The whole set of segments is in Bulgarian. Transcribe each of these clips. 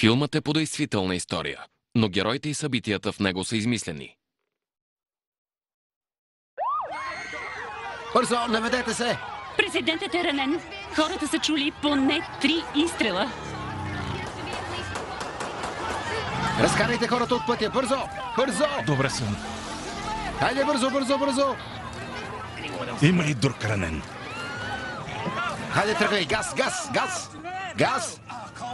Филмът е по действителна история, но героите и събитията в него са измислени. Бързо, наведете се! Президентът е ранен. Хората са чули поне 3 изстрела. Разкарайте хората от пътя! Бързо! Бързо! Добре съм. Хайде, бързо, бързо, бързо! Има и друг ранен. Хайде, тръгай! Газ, газ, газ! Газ!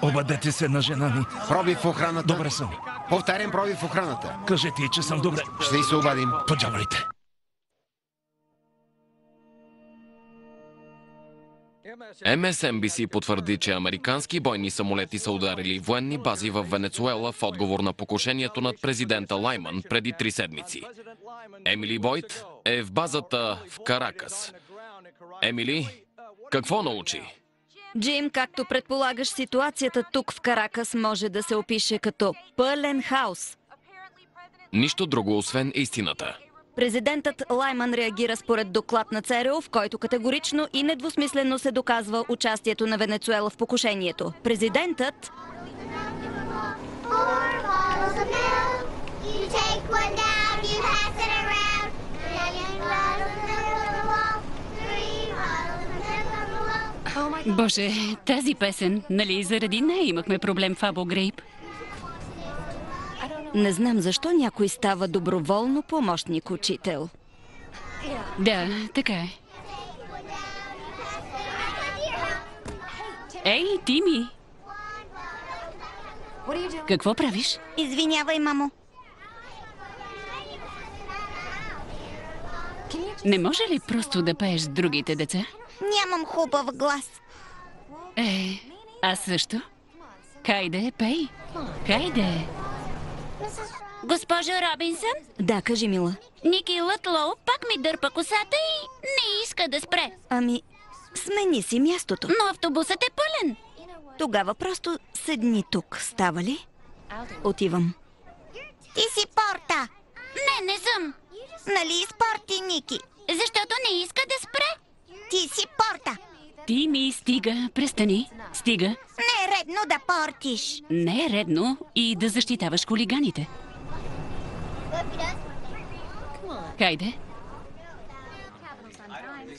Обадете се на жена ми. Пробив в охраната. Добре съм. Повтарям, пробив в охраната. Кажете й, че съм добре. Ще й се обадим. Подявайте. MSNBC потвърди, че американски бойни самолети са ударили военни бази в Венецуела в отговор на покушението над президента Лайман преди 3 седмици. Емили Бойт е в базата в Каракас. Емили, какво научи? Джим, както предполагаш, ситуацията тук в Каракас може да се опише като пълен хаос. Нищо друго, освен истината. Президентът Лайман реагира според доклад на ЦРУ, в който категорично и недвусмислено се доказва участието на Венецуела в покушението. Президентът Боже, тази песен, нали заради нея имахме проблем в Абу Грейб? не знам защо някой става доброволно помощник учител. Да, така е. Ей, Тими! Какво правиш? Извинявай, мамо. Не може ли просто да пееш с другите деца? Нямам хубав глас. Аз също. Хайде, пей. Хайде. Госпожо Робинсън, Да, кажи, мила. Ники Лътлоу пак ми дърпа косата и не иска да спре. Ами, смени си мястото. Но автобусът е пълен. Тогава просто седни тук, става ли? Отивам. Ти си Порта. Не съм. Нали спорти, Ники? Защото не иска да спре. Ти си Порта. Тими, стига, престани. Стига. Не е редно да портиш. Не е редно и да защитаваш хулиганите. Хайде.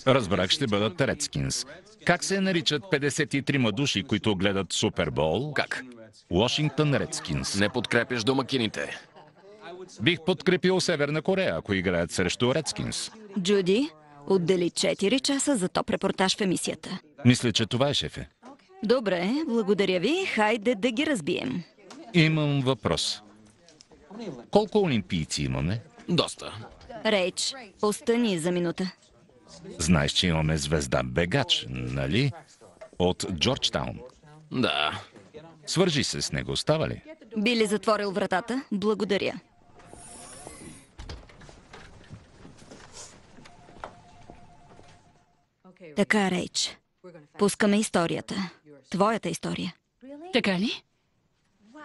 Разбрах, ще бъдат Редскинс. Как се наричат 53 души, които гледат Супербол? Как? Уошингтън Редскинс. Не подкрепяш домакините. Бих подкрепил Северна Корея, ако играят срещу Редскинс. Джуди, отдели 4 часа за топ репортаж в емисията. Мисля, че това е, шефе. Добре, благодаря ви. Хайде да ги разбием. Имам въпрос. Колко олимпийци имаме? Доста. Рейч, остани за минута. Знаеш, че имаме звезда бегач, нали? От Джорджтаун. Да. Свържи се с него, става ли? Би ли затворил вратата? Благодаря. Така, Рейч. Пускаме историята. Твоята история. Така ли?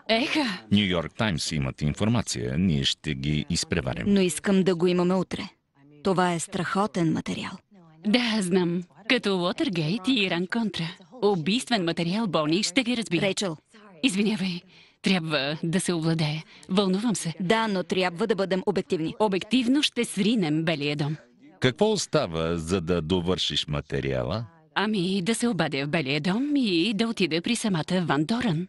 Еха! Ню Йорк Таймс имат информация. Ние ще ги изпреварим. Но искам да го имаме утре. Това е страхотен материал. Да, знам. Като Уотергейт и Иран Контра. Убийствен материал, Бони, ще ги разбира. Рейчел. Извинявай. Трябва да се овладее. Вълнувам се. Да, но трябва да бъдем обективни. Обективно ще сринем Белия дом. Какво остава, за да довършиш материала? Ами, да се обадя в Белия дом и да отида при самата Ван Дорън.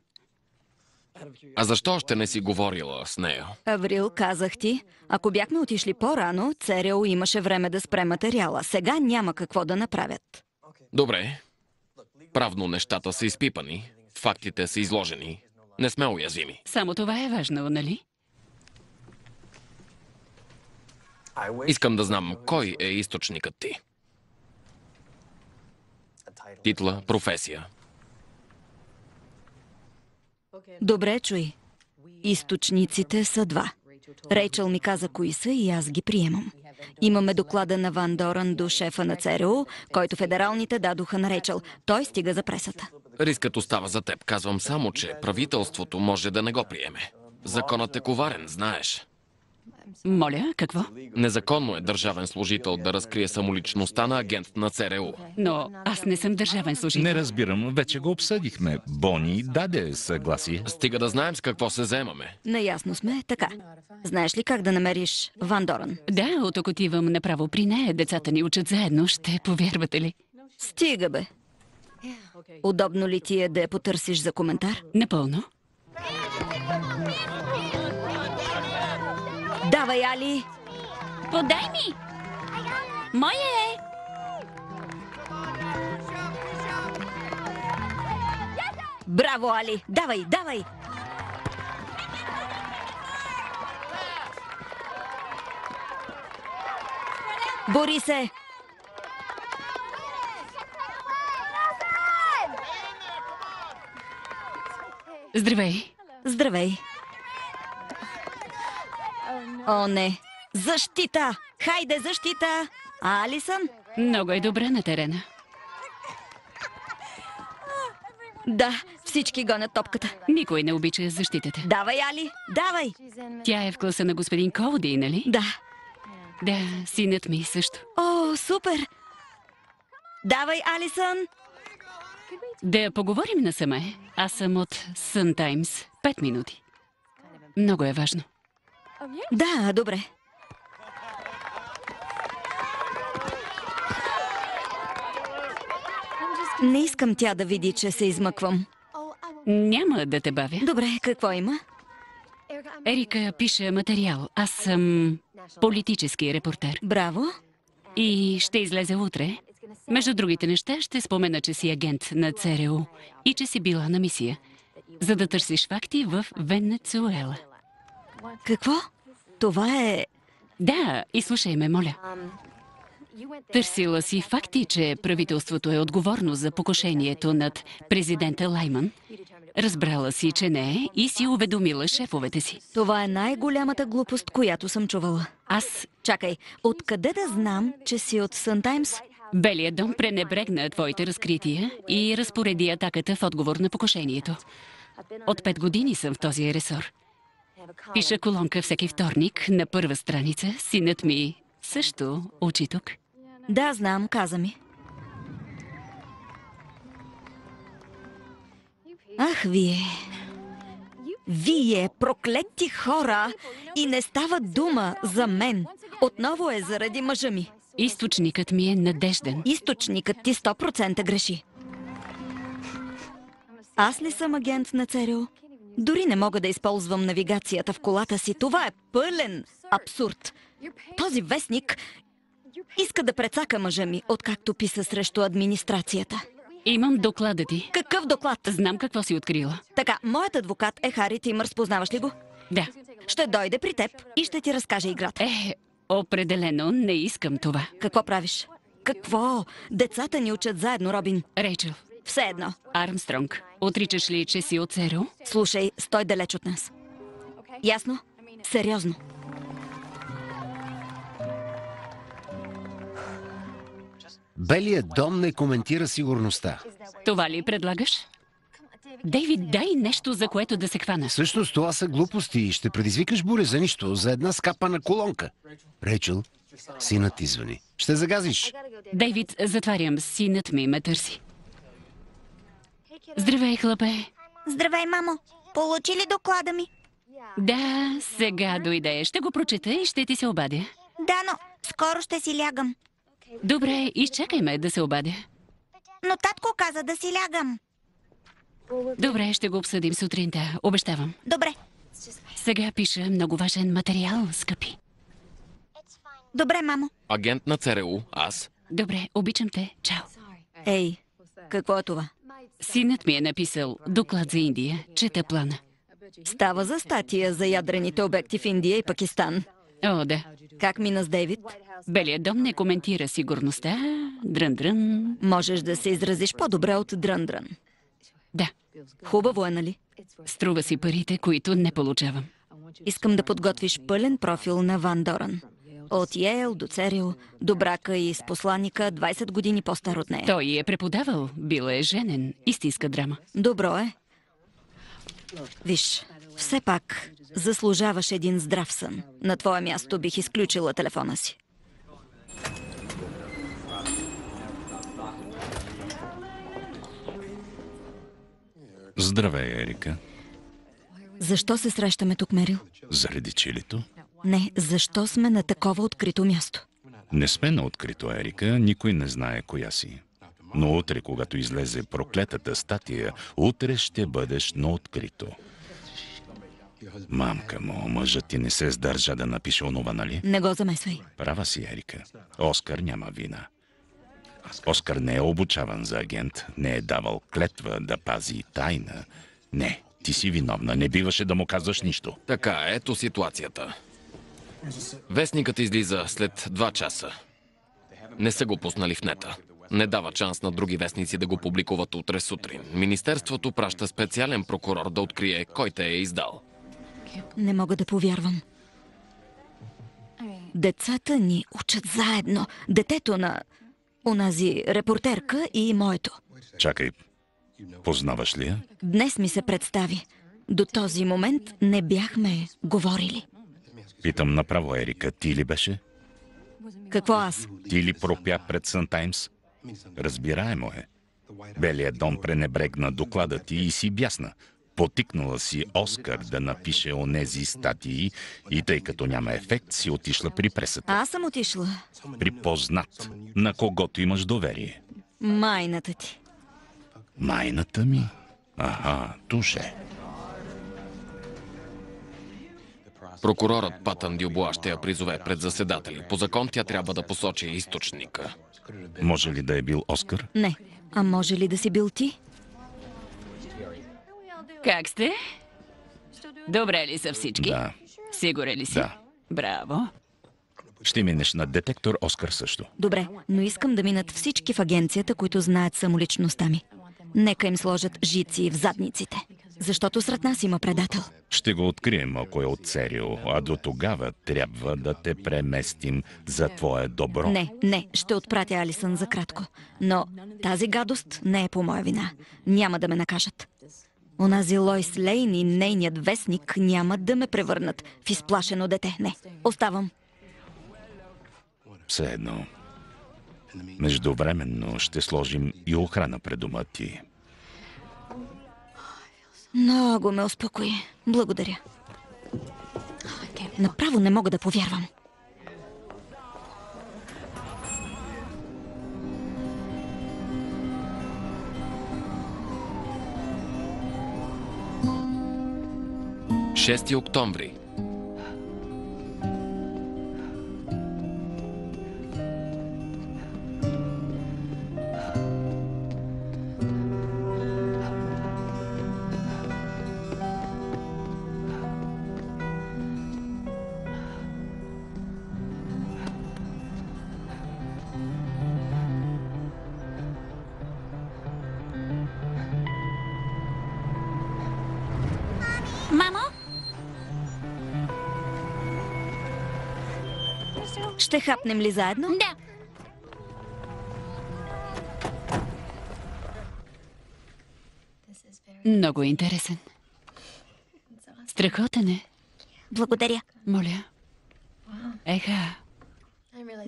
А защо още не си говорила с нея? Аврил, казах ти, ако бяхме отишли по-рано, ЦРУ имаше време да спре материала. Сега няма какво да направят. Добре. Правно нещата са изпипани, фактите са изложени. Не сме уязвими. Само това е важно, нали? Искам да знам кой е източникът ти. Титла, професия. Добре, чуй. Източниците са 2. Рейчел ми каза кои са и аз ги приемам. Имаме доклада на Ван Дорън до шефа на ЦРУ, който федералните дадоха на Рейчел. Той стига за пресата. Рискът остава за теб. Казвам само, че правителството може да не го приеме. Законът е коварен, знаеш. Моля, какво? Незаконно е държавен служител да разкрие самоличността на агент на ЦРУ. Но аз не съм държавен служител. Не разбирам, вече го обсъдихме. Бони даде съгласие. Стига да знаем с какво се заемаме. Наясно сме, така. Знаеш ли как да намериш Ван Доран? Да, от ако отивам направо при нея, децата ни учат заедно, ще повярвате ли? Стига, бе. Удобно ли ти е да я потърсиш за коментар? Напълно. Давай, Али! Подай ми! Моя е! Браво, Али! Давай, давай! Бори се! Здравей. Здравей! О, не! Защита! Хайде, защита! Алисън? Много е добра на терена. Да, всички гонят топката. Никой не обича защитата. Давай, Али! Давай! Тя е в класа на господин Колди, нали? Да. Да, синът ми също. О, супер! Давай, Алисън! Да поговорим насаме. Аз съм от Sun Times. 5 минути. Много е важно. Да, добре. Не искам тя да види, че се измъквам. Няма да те бавя. Добре, какво има? Ерика пише материал. Аз съм политически репортер. Браво. И ще излезе утре. Между другите неща ще спомена, че си агент на ЦРУ и че си била на мисия, за да търсиш факти в Венецуела. Какво? Това е... Да, и слушай ме, моля. Търсила си факти, че правителството е отговорно за покушението над президента Лайман. Разбрала си, че не е и си уведомила шефовете си. Това е най-голямата глупост, която съм чувала. Аз, Чакай, откъде да знам, че си от Sun Times? Белият дом пренебрегна твоите разкрития и разпореди атаката в отговор на покушението. От 5 години съм в този ресор. Пиша колонка всеки вторник на първа страница. Синът ми също учи тук. Да, знам, каза ми. Ах, вие... Вие, проклети хора! И не става дума за мен. Отново е заради мъжа ми. Източникът ми е надежден. Източникът ти 100% греши. Аз ли съм агент на ЦРУ? Дори не мога да използвам навигацията в колата си. Това е пълен абсурд. Този вестник иска да прецака мъжа ми, откакто писа срещу администрацията. Имам доклада ти. Какъв доклад? Знам какво си открила. Така, моят адвокат е Хари Тимърс, познаваш ли го? Да. Ще дойде при теб и ще ти разкаже играта. Определено не искам това. Какво правиш? Какво? Децата ни учат заедно, Робин. Рейчел, Все едно. Армстронг, отричаш ли, че си от ЦРУ? Слушай, стой далеч от нас. Ясно? Сериозно. Белият дом не коментира сигурността. Това ли предлагаш? Дейвид, дай нещо, за което да се хвана. Всъщност това са глупости и ще предизвикаш буря за нищо, за една скапана колонка. Рейчел, синът ти звъни. Ще загазиш. Дейвид, затварям. Синът ми ме търси. Здравей, хлапе. Здравей, мамо! Получи ли доклада ми? Да, сега дойде. Ще го прочета и ще ти се обадя. Да, но скоро ще си лягам. Добре, изчакай ме да се обадя. Но татко каза да си лягам. Добре, ще го обсъдим сутринта. Обещавам. Добре. Сега пиша много важен материал, скъпи. Добре, мамо. Агент на ЦРУ, аз. Добре, обичам те. Чао. Ей, какво е това? Синът ми е написал доклад за Индия. Чета плана. Става за статия за ядрените обекти в Индия и Пакистан. О, да. Как мина с Дейвид? Белият дом не коментира сигурността. Дрън-дрън. Можеш да се изразиш по-добре от дрън-дрън. Да, Хубаво е, нали? струва си парите, които не получавам. Искам да подготвиш пълен профил на Ван Доран. От Йейл до ЦРУ, до брака и с посланника, 20 години по-стар от нея. Той е преподавал, бил е женен. Истинска драма. Добро е. Виж, Все пак, заслужаваш един здрав сън. На твое място бих изключила телефона си. Здравей, Ерика. Защо се срещаме тук, Мерил? Заради чилито? Не, защо сме на такова открито място? Не сме на открито, Ерика. Никой не знае коя си. Но утре, когато излезе проклетата статия, утре ще бъдеш на открито. Мамка му, мъжът ти не се сдържа да напише онова, нали? Не го замесвай. Права си, Ерика. Оскар няма вина. Оскар не е обучаван за агент, не е давал клетва да пази тайна. Не, ти си виновна, не биваше да му казваш нищо. Така, ето ситуацията. Вестникът излиза след 2 часа. Не са го пуснали в нета. Не дава шанс на други вестници да го публикуват утре сутрин. Министерството праща специален прокурор да открие кой те е издал. Не мога да повярвам. Децата ни учат заедно. Детето на онази репортерка и моето. Чакай, познаваш ли я? Днес ми се представи. До този момент не бяхме говорили. Питам направо, Ерика, ти ли беше? Какво аз? Ти ли пропя пред Сън Таймс? Разбираемо е. Белият дом пренебрегна доклада ти и си бясна. Потикнала си Оскар да напише онези статии и тъй като няма ефект, си отишла при пресата. Аз съм отишла. При познат, на когото имаш доверие. Майната ти. Майната ми? Аха, туше. Прокурорът Патън Дюбуа ще я призове пред заседатели. По закон тя трябва да посочи източника. Може ли да е бил Оскар? Не. А може ли да си бил ти? Как сте? Добре ли са всички? Да. Сигурен ли си? Да. Браво. Ще минеш на детектор, Оскар също. Добре, но искам да минат всички в агенцията, които знаят самоличността ми. Нека им сложат жици в задниците. Защото сред нас има предател. Ще го открием, ако е от Серио, а до тогава трябва да те преместим за твое добро. Не, ще отпратя Алисън за кратко. Но тази гадост не е по моя вина. Няма да ме накажат. Онази Лойс Лейн и нейният вестник няма да ме превърнат в изплашено дете. Не, оставам. Все едно. Междувременно ще сложим и охрана пред дома ти. Много ме успокои. Благодаря. Направо не мога да повярвам. Шести октомври. Мамо? Ще хапнем ли заедно? Да. Много интересен. Страхотен е. Благодаря. Моля. Еха.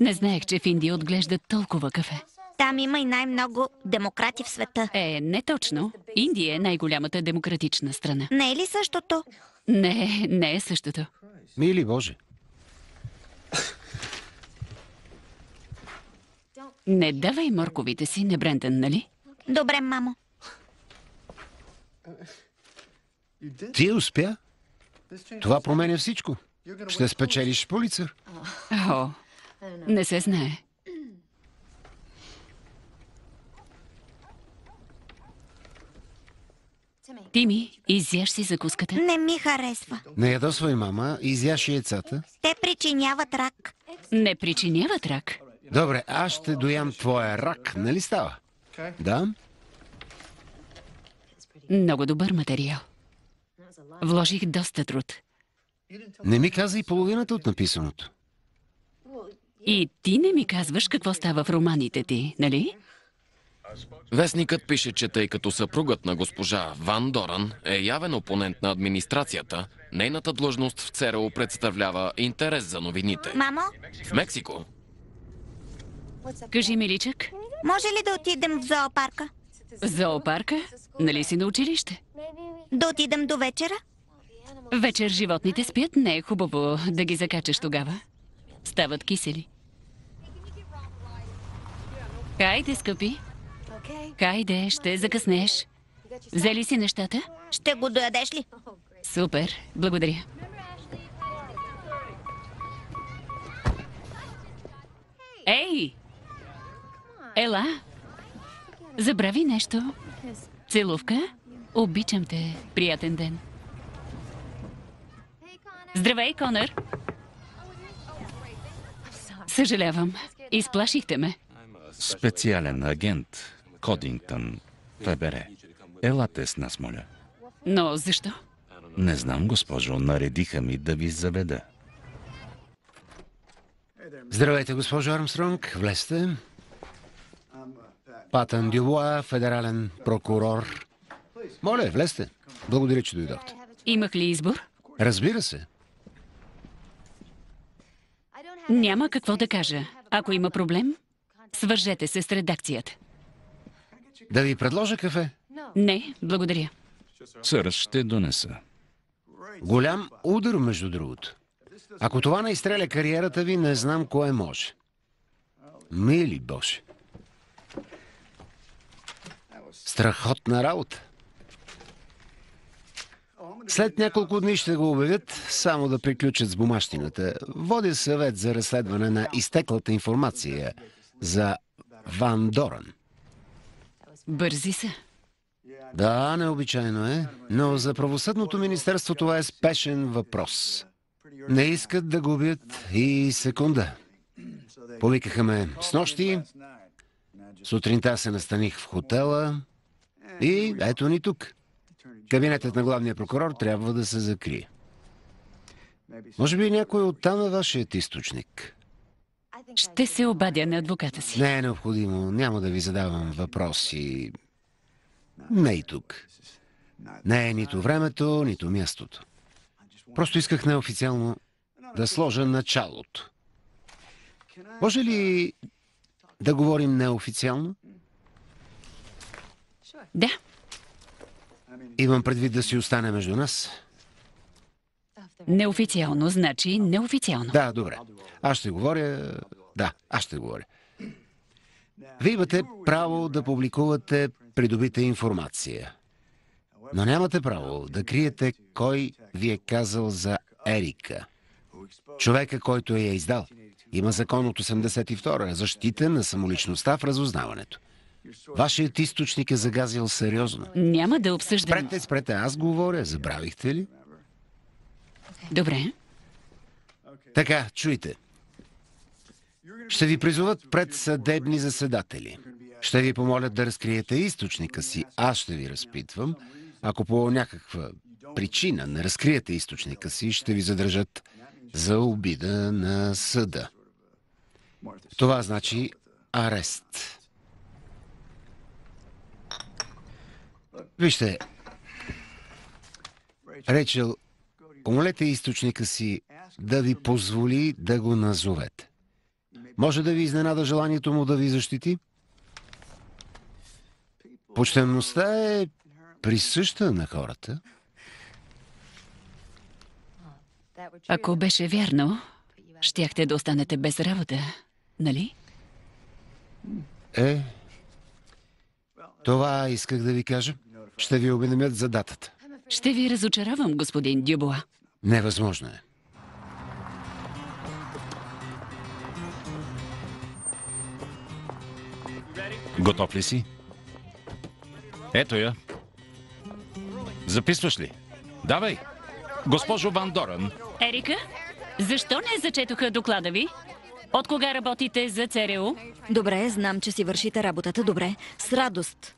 Не знаех, че в Индия отглеждат толкова кафе. Там има и най-много демократи в света. Не точно. Индия е най-голямата демократична страна. Не е ли същото? Не е същото. Мили Боже. Не давай морковите си на Брендън, нали? Добре, мамо. Ти успя? Това променя всичко. Ще спечелиш Пулицър. О, не се знае. Тими, изяш си закуската? Не ми харесва. Не ядосвай, мама. Изяш яйцата. Те причиняват рак. Не причиняват рак. Добре, аз ще доям твоя рак, нали става? Да? Много добър материал. Вложих доста труд. Не ми каза и половината от написаното. И ти не ми казваш какво става в романите ти, нали? Вестникът пише, че тъй като съпругът на госпожа Ван Доран е явен опонент на администрацията, нейната длъжност в ЦРУ представлява интерес за новините. Мамо, В Мексико Кажи, миличък, може ли да отидем в зоопарка? зоопарка? Нали си на училище? Да отидем до вечера? Вечер животните спят, не е хубаво да ги закачаш тогава. Стават кисели. Хайде, скъпи. Хайде, ще закъснеш. Взели си нещата? Ще го доядеш ли? Супер, благодаря. Ей! Ела! Забрави нещо. Целувка? Обичам те. Приятен ден. Здравей, Конър! Съжалявам. Изплашихте ме. Специален агент Кодингтън, ФБР. Елате с нас, моля. Но защо? Не знам, госпожо, наредиха ми да ви заведа. Здравейте, госпожо Армстронг. Влезте. Патън Дюбуа, федерален прокурор. Моля, влезте. Благодаря, че дойдохте. Имах ли избор? Разбира се. Няма какво да кажа. Ако има проблем, свържете се с редакцията. Да ви предложа кафе? Не, благодаря. Сър, ще донеса. Голям удар, между другото. Ако това не изстреля кариерата ви, не знам кое може. Мили Боже. Страхотна работа. След няколко дни ще го обявят, само да приключат с бумащината. Водя съвет за разследване на изтеклата информация за Ван Доран. Бързи са. Да, необичайно е, но за правосъдното министерство това е спешен въпрос. Не искат да губят и секунда. Повикаха ме снощи, сутринта се настаних в хотела и ето ни тук. Кабинетът на главния прокурор трябва да се закрие. Може би някой оттам е вашият източник. Ще се обадя на адвоката си. Не е необходимо, няма да ви задавам въпроси. Не и тук. Не е нито времето, нито мястото. Просто исках неофициално да сложа началото. Може ли да говорим неофициално? Да, Имам предвид да си остане между нас. неофициално значи неофициално. Да, добре. Аз ще говоря... Да, аз ще говоря. Вие имате право да публикувате придобита информация. Но нямате право да криете кой ви е казал за Ерика. Човека, който я е издал. Има закон от 82-а, защита на самоличността в разузнаването. Вашият източник е загазил сериозно. Няма да обсъждам. Спрете, аз говоря. Забравихте ли? Добре. Така, чуйте. Ще ви призоват пред съдебни заседатели. Ще ви помолят да разкриете източника си. Аз ще ви разпитвам. Ако по някаква причина не разкриете източника си, ще ви задържат за обида на съда. Това значи арест. Вижте, Рейчел, помолете източника си да ви позволи да го назовете. Може да ви изненада желанието му да ви защити? Почтенността е присъща на хората. Ако беше вярно, щяхте да останете без работа, нали? Това исках да ви кажа. Ще ви уведомят за датата. Ще ви разочаровам, господин Дюбуа. Невъзможно е. Готов ли си? Ето я. Записваш ли? Давай! Госпожо Ван Доран, Ерика, защо не зачетоха доклада ви? От кога работите за ЦРУ? Добре, знам, че си вършите работата добре. С радост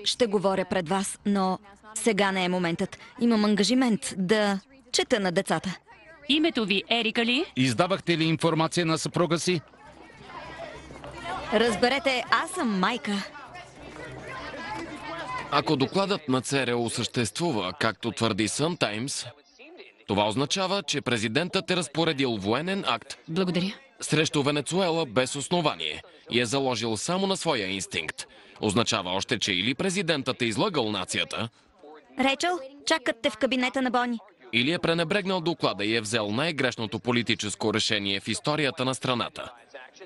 ще говоря пред вас, но сега не е моментът. Имам ангажимент да чета на децата. Името ви Ерика ли? издавахте ли информация на съпруга си? Разберете, аз съм майка. Ако докладът на ЦРУ съществува, както твърди Sun Times, това означава, че президентът е разпоредил военен акт Благодаря. срещу Венецуела без основание и е заложил само на своя инстинкт. Означава още, че или президентът е излъгал нацията, Рейчъл, чакат те в кабинета на Бони. или е пренебрегнал доклада и е взел най-грешното политическо решение в историята на страната.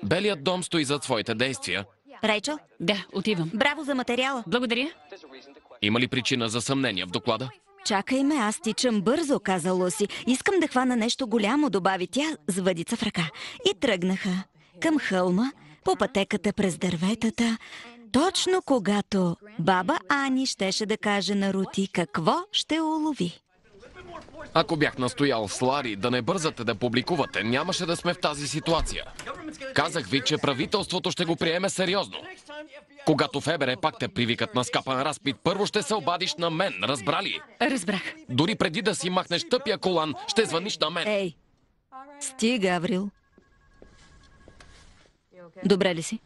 Белият дом стои зад своите действия. Рейчъл, Да, отивам. браво за материала. Благодаря. Има ли причина за съмнение в доклада? Чакай ме, аз тичам бързо, каза Луси. Искам да хвана нещо голямо, добави тя с въдица в ръка. И тръгнаха към хълма, по пътеката през дърветата, точно когато баба Ани щеше да каже на Рути какво ще улови. Ако бях настоял с Лари да не бързате да публикувате, нямаше да сме в тази ситуация. Казах ви, че правителството ще го приеме сериозно. Когато ФБР пак те привикат на скапан разпит, първо ще се обадиш на мен, разбрали? Разбрах. Дори преди да си махнеш тъпия колан, ще звъниш на мен. Ей, стига, Аврил. Добре ли си?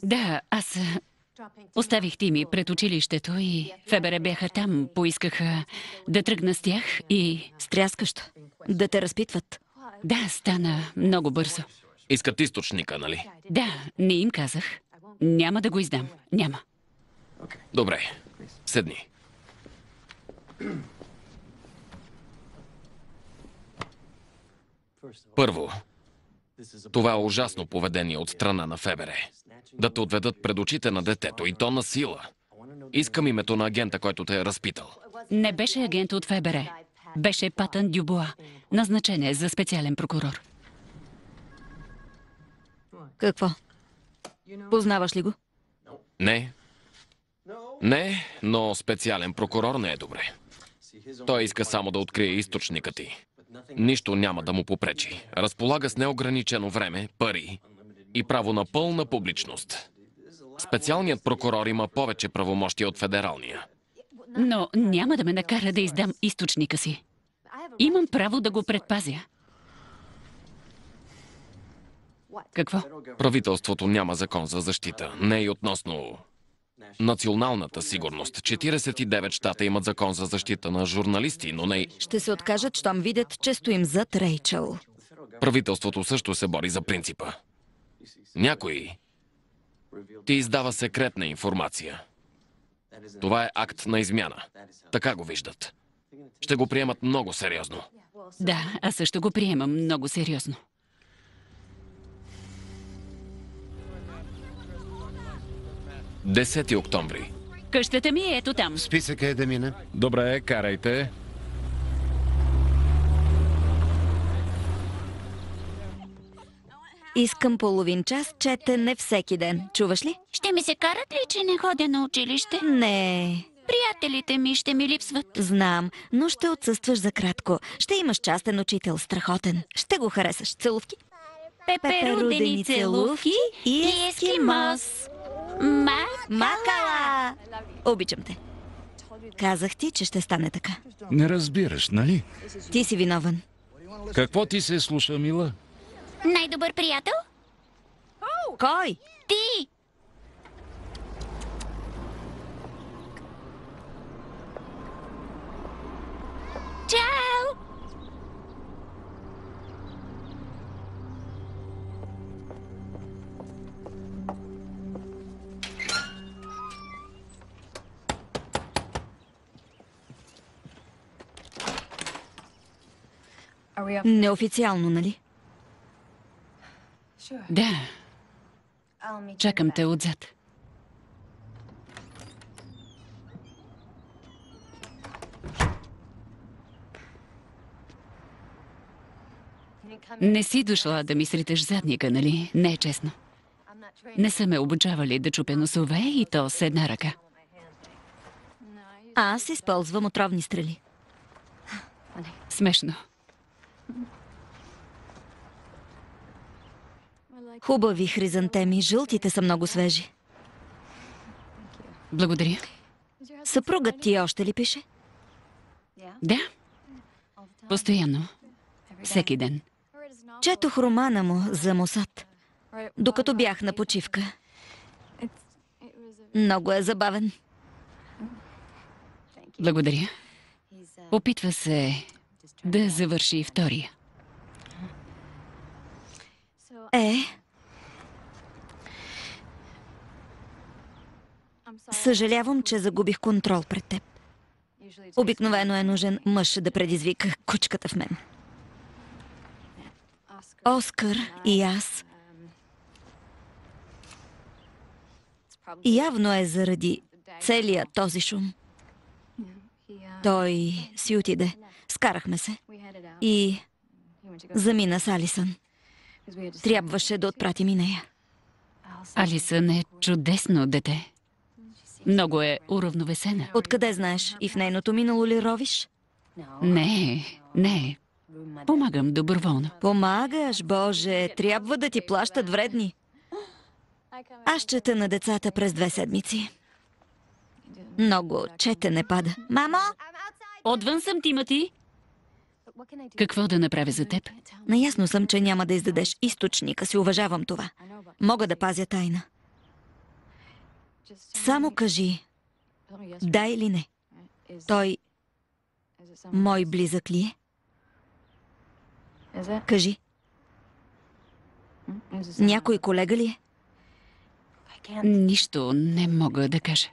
Да, аз оставих Тими пред училището и ФБР бяха там, поискаха да тръгна с тях и... Стряскащо. Да те разпитват. Да, стана много бързо. Искат източника, нали? Да, не им казах. Няма да го издам. Няма. Добре, седни. Първо, това е ужасно поведение от страна на ФБР. Да те отведат пред очите на детето и то на сила. Искам името на агента, който те е разпитал. Не беше агент от ФБР. Беше Патън Дюбуа. Назначен е за специален прокурор. Какво? Познаваш ли го? Не. Не, но специален прокурор не е добре. Той иска само да открие източника ти. Нищо няма да му попречи. Разполага с неограничено време, пари и право на пълна публичност. Специалният прокурор има повече правомощия от федералния. Но няма да ме накара да издам източника си. Имам право да го предпазя. Какво? Правителството няма закон за защита. Не и относно националната сигурност. 49 щата имат закон за защита на журналисти, но не... Ще се откажат, щом видят, че стоим зад Рейчъл. Правителството също се бори за принципа. Някой ти издава секретна информация. Това е акт на измяна. Така го виждат. Ще го приемат много сериозно. Да, аз също го приемам много сериозно. Десети октомври. Къщата ми е ето там. Списъка е да мине. Добре, карайте. Искам половин час четене всеки ден. Чуваш ли? Ще ми се карат ли, че не ходя на училище? Не. Приятелите ми ще ми липсват. Знам, но ще отсъстваш за кратко. Ще имаш частен учител, страхотен. Ще го харесаш. Целувки? Пеперудени целувки и ескимос. Макала! Обичам те. Казах ти, че ще стане така. Не разбираш, нали? Ти си виновен. Какво ти се слуша, мила? Най-добър приятел? Кой? Ти! Чао! Неофициално, нали? Да, чакам те отзад. Не си дошла да ми сриташ задника, нали? Не е честно. Не са ме обучавали да чупя носове и то с една ръка. Аз използвам отровни стрели. Смешно. Хубави хризантеми, жълтите са много свежи. Благодаря. Съпругът ти още ли пише? Да. Постоянно. Всеки ден. Четох романа му за Мосад, докато бях на почивка. Много е забавен. Благодаря. Опитва се да завърши втория. Съжалявам, че загубих контрол пред теб. Обикновено е нужен мъж да предизвика кучката в мен. Оскар и аз. Явно е заради целият този шум. Той си отиде. Скарахме се. И замина с Алисън. Трябваше да отпратим и нея. Алисън е чудесно дете. Много е уравновесена. Откъде знаеш? И в нейното минало ли ровиш? Не. Помагам доброволно. Помагаш, Боже. Трябва да ти плащат вредни. Аз чета на децата през 2 седмици. Много четене пада. Мамо! Отвън съм, Тимати. Какво да направя за теб? Наясно съм, че няма да издадеш източника си. Уважавам това. Мога да пазя тайна. Само кажи, да или не. Той мой близък ли е? Кажи. Някой колега ли е? Нищо не мога да кажа.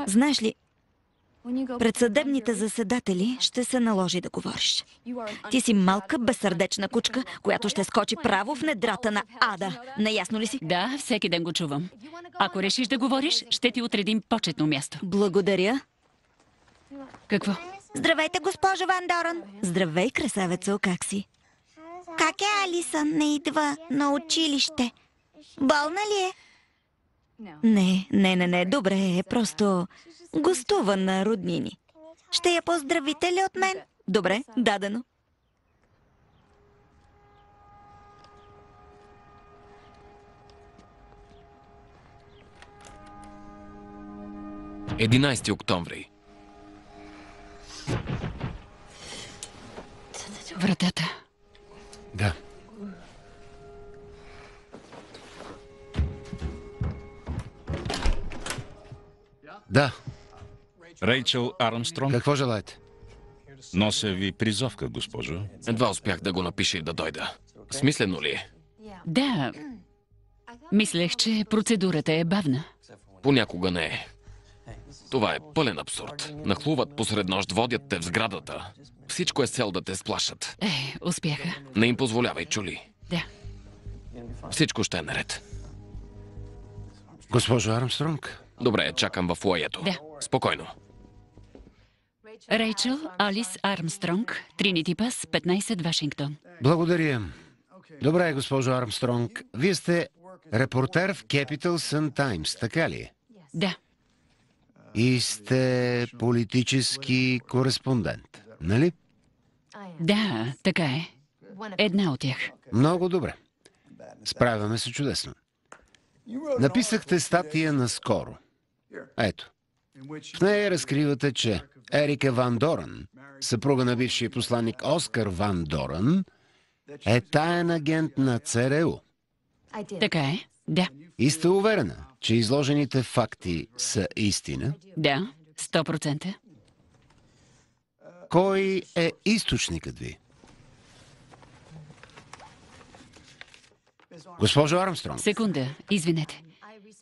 Знаеш ли, пред съдебните заседатели ще се наложи да говориш. Ти си малка, безсърдечна кучка, която ще скочи право в недрата на ада. Наясно ли си? Да, всеки ден го чувам. Ако решиш да говориш, ще ти отредим почетно място. Благодаря. Какво? Здравейте, госпожо Ван Дорен. Здравей, красавецо, как си? Как е Алисън? Не идва на училище. Болна ли е? Не. Добре, просто гостува на роднини. Ще я поздравите ли от мен? Добре, дадено. Единайсти октомври. Вратата. Да. Да. Рейчел Армстронг, Какво желаете? нося ви призовка, госпожо. Едва успях да го напиша и да дойда. Смислено ли е? Да. Мислех, че процедурата е бавна. Понякога не е. Това е пълен абсурд. Нахлуват посред нощ, водят те в сградата. Всичко е с цел да те сплашат. Успяха. Не им позволявай, чули. Да. Всичко ще е наред. Госпожо Армстронг? Добре, чакам в лоето. Да. Спокойно. Рейчел Алис Армстронг, Тринити Пас, 15, Вашингтон. Благодаря. Добре, госпожо Армстронг. Вие сте репортер в Capital Sun Times, така ли? Да. И сте политически кореспондент, нали? Да, така е. Една от тях. Много добре. Справяме се чудесно. Написахте статия наскоро. Ето. В нея разкривате, че Ерика Ван Дорен, съпруга на бившия посланник Оскар Ван Дорен, е таен агент на ЦРУ. Така е. Да. И сте уверена, че изложените факти са истина? Да. 100%. Кой е източникът ви? Госпожо Армстронг, Секунда. Извинете.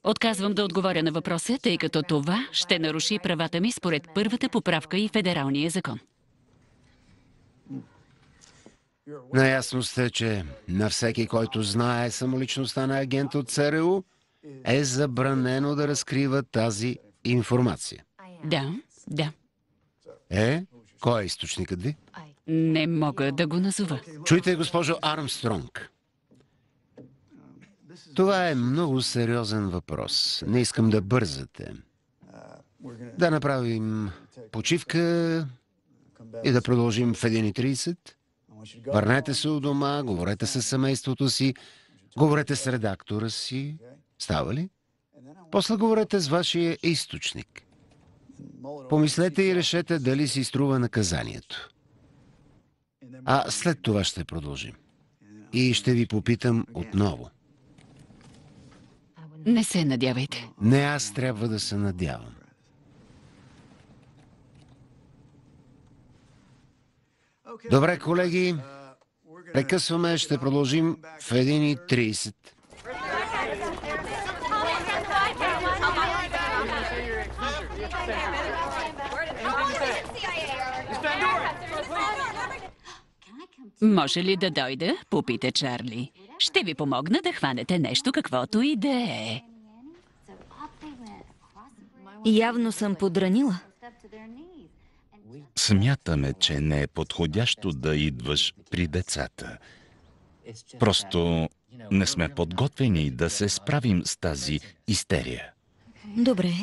Отказвам да отговоря на въпроса, тъй като това ще наруши правата ми според първата поправка и федералния закон. наясно сте, че на всеки, който знае самоличността на агент от ЦРУ, е забранено да разкрива тази информация. Да. Кой е източникът ви? Не мога да го назова. Чуйте, госпожо Армстронг. Това е много сериозен въпрос. Не искам да бързате. Да направим почивка и да продължим в 1:30. Върнете се у дома, говорете с семейството си, говорете с редактора си. Става ли? После говорете с вашия източник. Помислете и решете дали си струва наказанието. А след това ще продължим. И ще ви попитам отново. Не се надявайте. Не, аз трябва да се надявам. Добре, колеги, прекъсваме, ще продължим в 1:30. Може ли да дойда? Попита Чарли. Ще ви помогна да хванете нещо, каквото и да е. Явно съм подранила. Смятаме, че не е подходящо да идваш при децата. Просто не сме подготвени да се справим с тази истерия. Добре.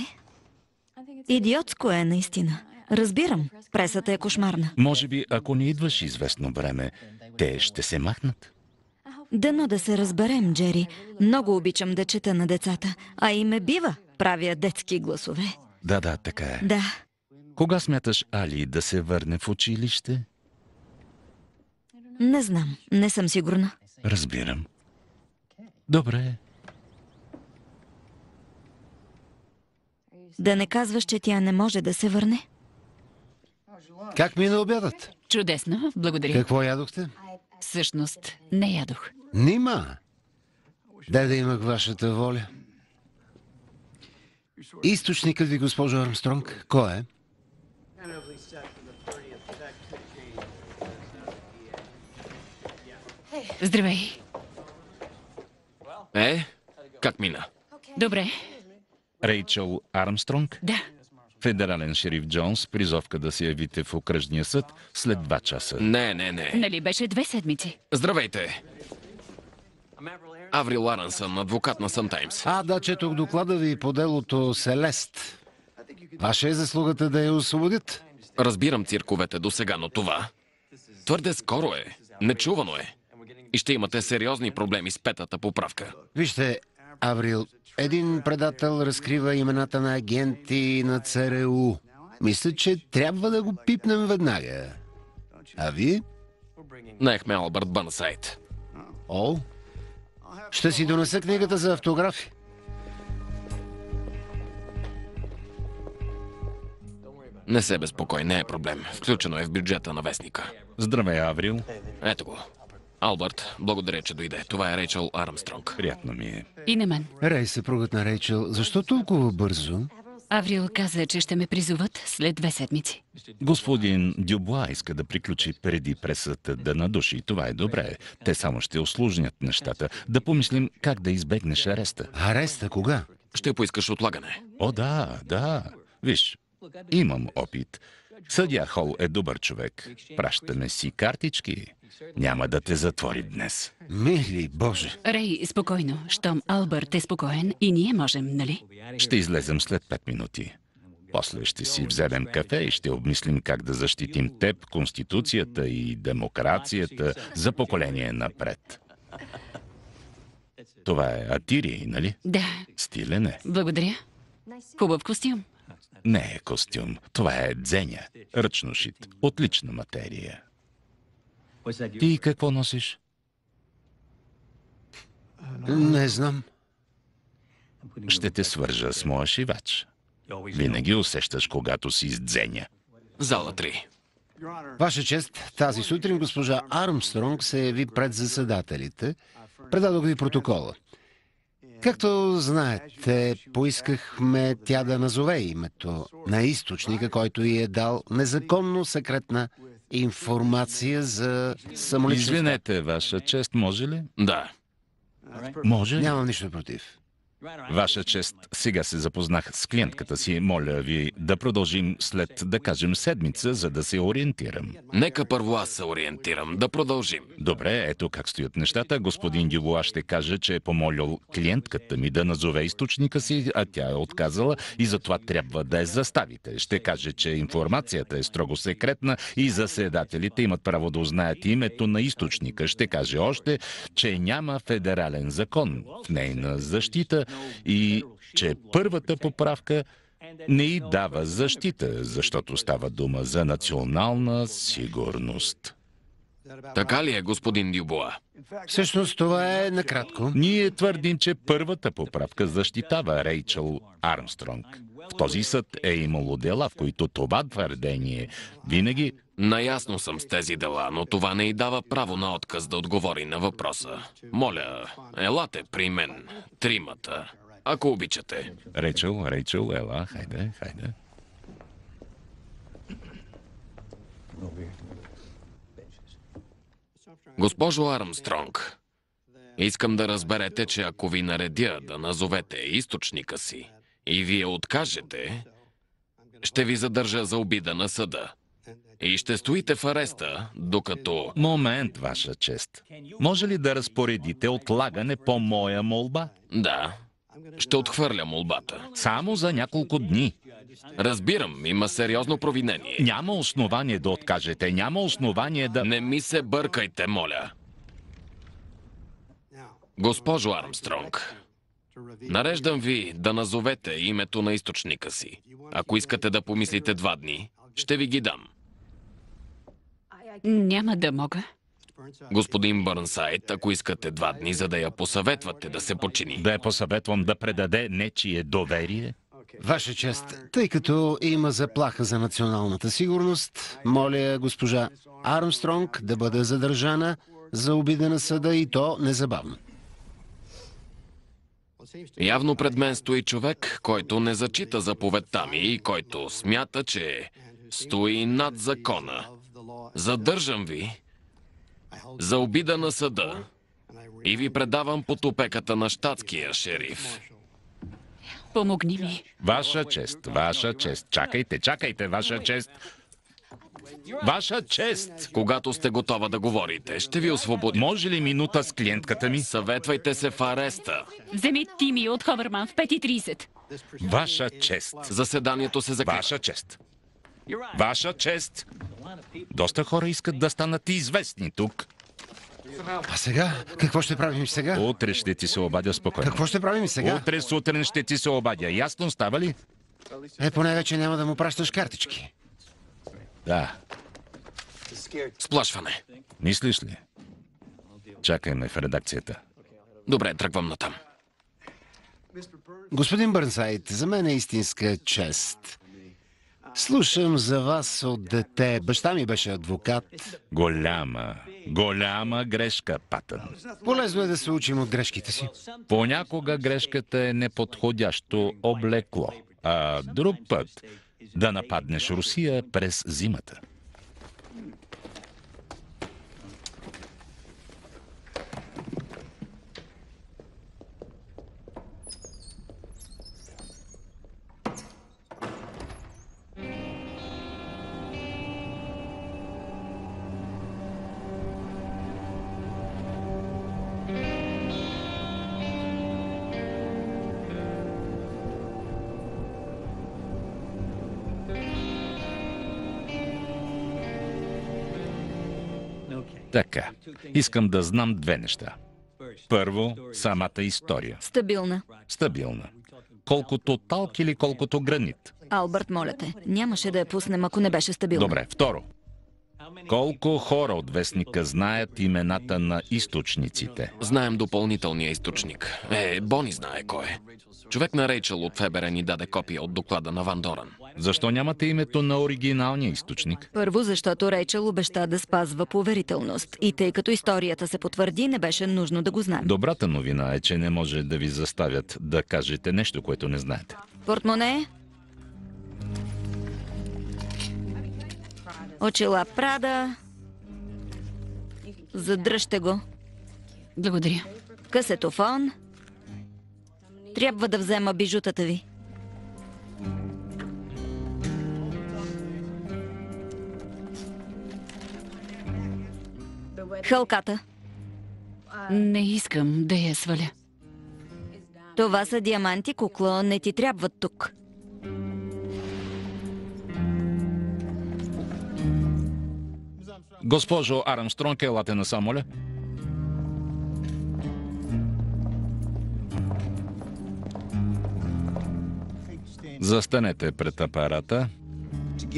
Идиотско е, наистина. Разбирам. Пресата е кошмарна. Може би, ако не идваш известно време, те ще се махнат. Дано да се разберем, Джери. Много обичам да чета на децата, а и ме бива. Правя детски гласове. Да, така е. Да. Кога смяташ Али да се върне в училище? Не знам. Не съм сигурна. Разбирам. Добре. Да не казваш, че тя не може да се върне? Как мина обядът? Чудесно, благодаря. Какво ядохте? Всъщност, не ядох. Нима. Дай да имах вашата воля. Източникът ви, госпожо Армстронг, кой е? Здравей. Как мина? Добре. Рейчел Армстронг? Да. Федерален шериф Джонс, призовка да се явите в окръжния съд след 2 часа. Не. Нали беше 2 седмици? Здравейте. Аврил Арансън, адвокат на Сънтаймс. Да, четох доклада ви по делото Селест. Ваша е заслугата да я освободят. Разбирам цирковете до сега, но това твърде скоро е. Нечувано е. И ще имате сериозни проблеми с 5-та поправка. Вижте, Аврил, един предател разкрива имената на агенти на ЦРУ. Мисля, че трябва да го пипнем веднага. А вие? Наехме Албърт Бънсайд. О, ще си донеса книгата за автографи. Не се безпокой, не е проблем. Включено е в бюджета на вестника. Здравей, Аврил. Ето го. Албърт, благодаря, че дойде. Това е Рейчел Армстронг. Приятно ми е. И на мен. Рей, съпругът на Рейчел, защо толкова бързо? Аврил каза, че ще ме призоват след 2 седмици. Господин Дюбуа иска да приключи преди пресата да надуши. Това е добре. Те само ще усложнят нещата. Да помислим как да избегнеш ареста. Ареста кога? Ще поискаш отлагане. О, да. Виж, имам опит. Съдия Хол е добър човек. Пращаме си картички. Няма да те затвори днес. Мили Боже. Рей, спокойно. Щом Албърт е спокоен и ние можем, нали? Ще излезем след 5 минути. После ще си вземем кафе и ще обмислим как да защитим теб, Конституцията и демокрацията за поколение напред. Това е Атири, нали? Да. Стилен е. Благодаря. Хубав костюм. Не е костюм. Това е дзеня. Ръчно шит. Отлична материя. Ти какво носиш? Не знам. Ще те свържа с моя шивач. Винаги усещаш, когато си с дзеня. Зала 3. Ваша чест, тази сутрин госпожа Армстронг се яви пред заседателите. Предадох ви протокола. Както знаете, поискахме тя да назове името на източника, който й е дал незаконно секретна информация за самоличността. Извинете, Ваша чест, може ли? Да. Може ли? Нямам нищо против. Ваша чест, сега се запознах с клиентката си. Моля ви да продължим след, да кажем, седмица, за да се ориентирам. Нека първо аз се ориентирам. Да продължим. Добре, ето как стоят нещата. Господин Дюбуа ще каже, че е помолил клиентката ми да назове източника си, а тя е отказала и затова трябва да я заставите. Ще каже, че информацията е строго секретна и заседателите имат право да узнаят името на източника. Ще каже още, че няма федерален закон в нейна защита и че първата поправка не й дава защита, защото става дума за национална сигурност. Така ли е, господин Дюбоа? Всъщност това е накратко. Ние твърдим, че първата поправка защитава Рейчъл Армстронг. В този съд е имало дела, в които това твърдение винаги... Наясно съм с тези дела, но това не й дава право на отказ да отговори на въпроса. Моля, елате при мен, тримата, ако обичате. Рейчъл, ела, хайде. Госпожо Армстронг, искам да разберете, че ако ви наредя да назовете източника си и вие откажете, ще ви задържа за обида на съда. И ще стоите в ареста, докато... Момент, Ваша чест. Може ли да разпоредите отлагане по моя молба? Да, ще отхвърля молбата. Само за няколко дни. Разбирам, има сериозно провинение. Няма основание да откажете, няма основание да... Не ми се бъркайте, моля. Госпожо Армстронг, нареждам ви да назовете името на източника си. Ако искате да помислите 2 дни, ще ви ги дам. Няма да мога. Господин Бърнсайд, ако искате 2 дни, за да я посъветвате да се почини. Да я посъветвам да предаде нечие доверие? Ваша чест, тъй като има заплаха за националната сигурност, моля госпожа Армстронг да бъде задържана за обида на съда и то незабавно. Явно пред мен стои човек, който не зачита заповедта ми и който смята, че стои над закона. Задържам ви за обида на съда и ви предавам под опеката на щатския шериф. Помогни ми. Ваша чест. Чакайте, Ваша чест. Ваша чест! Когато сте готова да говорите, ще ви освободя. Може ли минута с клиентката ми? Съветвайте се в ареста. Вземи Тими от Ховерман в 5:30. Ваша чест. Заседанието се закрива. Ваша чест. Доста хора искат да станат известни тук. А сега? Какво ще правим сега? Утре ще ти се обадя спокойно. Какво ще правим сега? Утре сутрин ще ти се обадя. Ясно става ли? Поне вече няма да му пращаш картички. Да. Сплашване. Мислиш ли? Чакай ме в редакцията. Добре, тръгвам натам. Господин Бърнсайд, за мен е истинска чест. Слушам за вас от дете. Баща ми беше адвокат. Голяма грешка, Патън. Полезно е да се учим от грешките си. Понякога грешката е неподходящо облекло, а друг път да нападнеш Русия през зимата. Така, искам да знам 2 неща. Първо, самата история. Стабилна. Колкото талк или колкото гранит. Албърт, моля те, нямаше да я пуснем, ако не беше стабилна. Добре, второ. Колко хора от вестника знаят имената на източниците? Знаем допълнителния източник. Бони знае кой е. Човек на Рейчъл от ФБР ни даде копия от доклада на Ван Доран. Защо нямате името на оригиналния източник? Първо, защото Рейчъл обеща да спазва поверителност. И тъй като историята се потвърди, не беше нужно да го знаем. Добрата новина е, че не може да ви заставят да кажете нещо, което не знаете. Портмоне? Очила Прада. Задръжте го. Благодаря. Касетофон. Трябва да взема бижутата ви. Хълката. Не искам да я сваля. Това са диаманти, кукла. Не ти трябват тук. Госпожо Армстронг, елате насам, моля. Застанете пред апарата.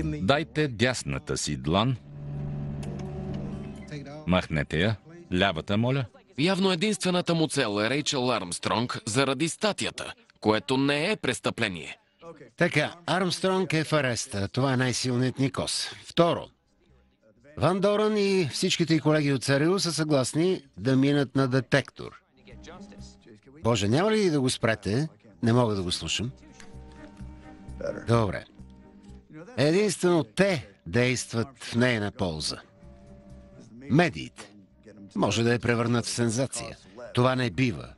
Дайте дясната си длан Махнете я. Лявата, моля. Явно единствената му цел е Рейчел Армстронг заради статията, което не е престъпление. Така, Армстронг е в ареста. Това е най-силният ни кос. Второ, Ван Доран и всичките й колеги от ЦРУ са съгласни да минат на детектор. Боже, няма ли да го спрете? Не мога да го слушам. Добре. Единствено те действат в нейна полза. Медиите може да я превърнат в сензация. Това не бива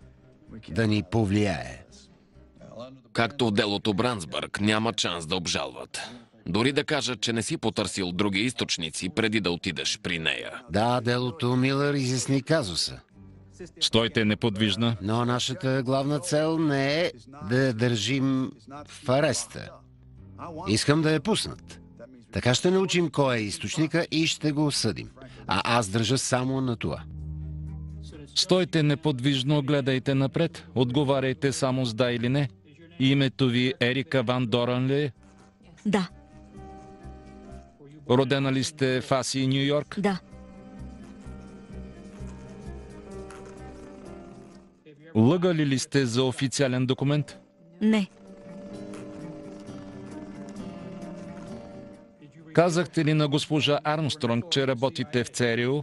да ни повлияе. Както в делото Брансбърг, няма шанс да обжалват. Дори да кажат, че не си потърсил други източници преди да отидеш при нея. Да, делото Милър изясни казуса. Стойте неподвижна. Но нашата главна цел не е да я държим в ареста. Искам да я пуснат. Така ще научим кой е източника и ще го осъдим. А аз държа само на това. Стойте неподвижно, гледайте напред. Отговаряйте само с да или не. Името ви Ерика Ван Доран ли е? Да, Родена ли сте в Аси, Ню Йорк? да. Лъгали ли сте за официален документ? Не. Казахте ли на госпожа Армстронг, че работите в ЦРУ?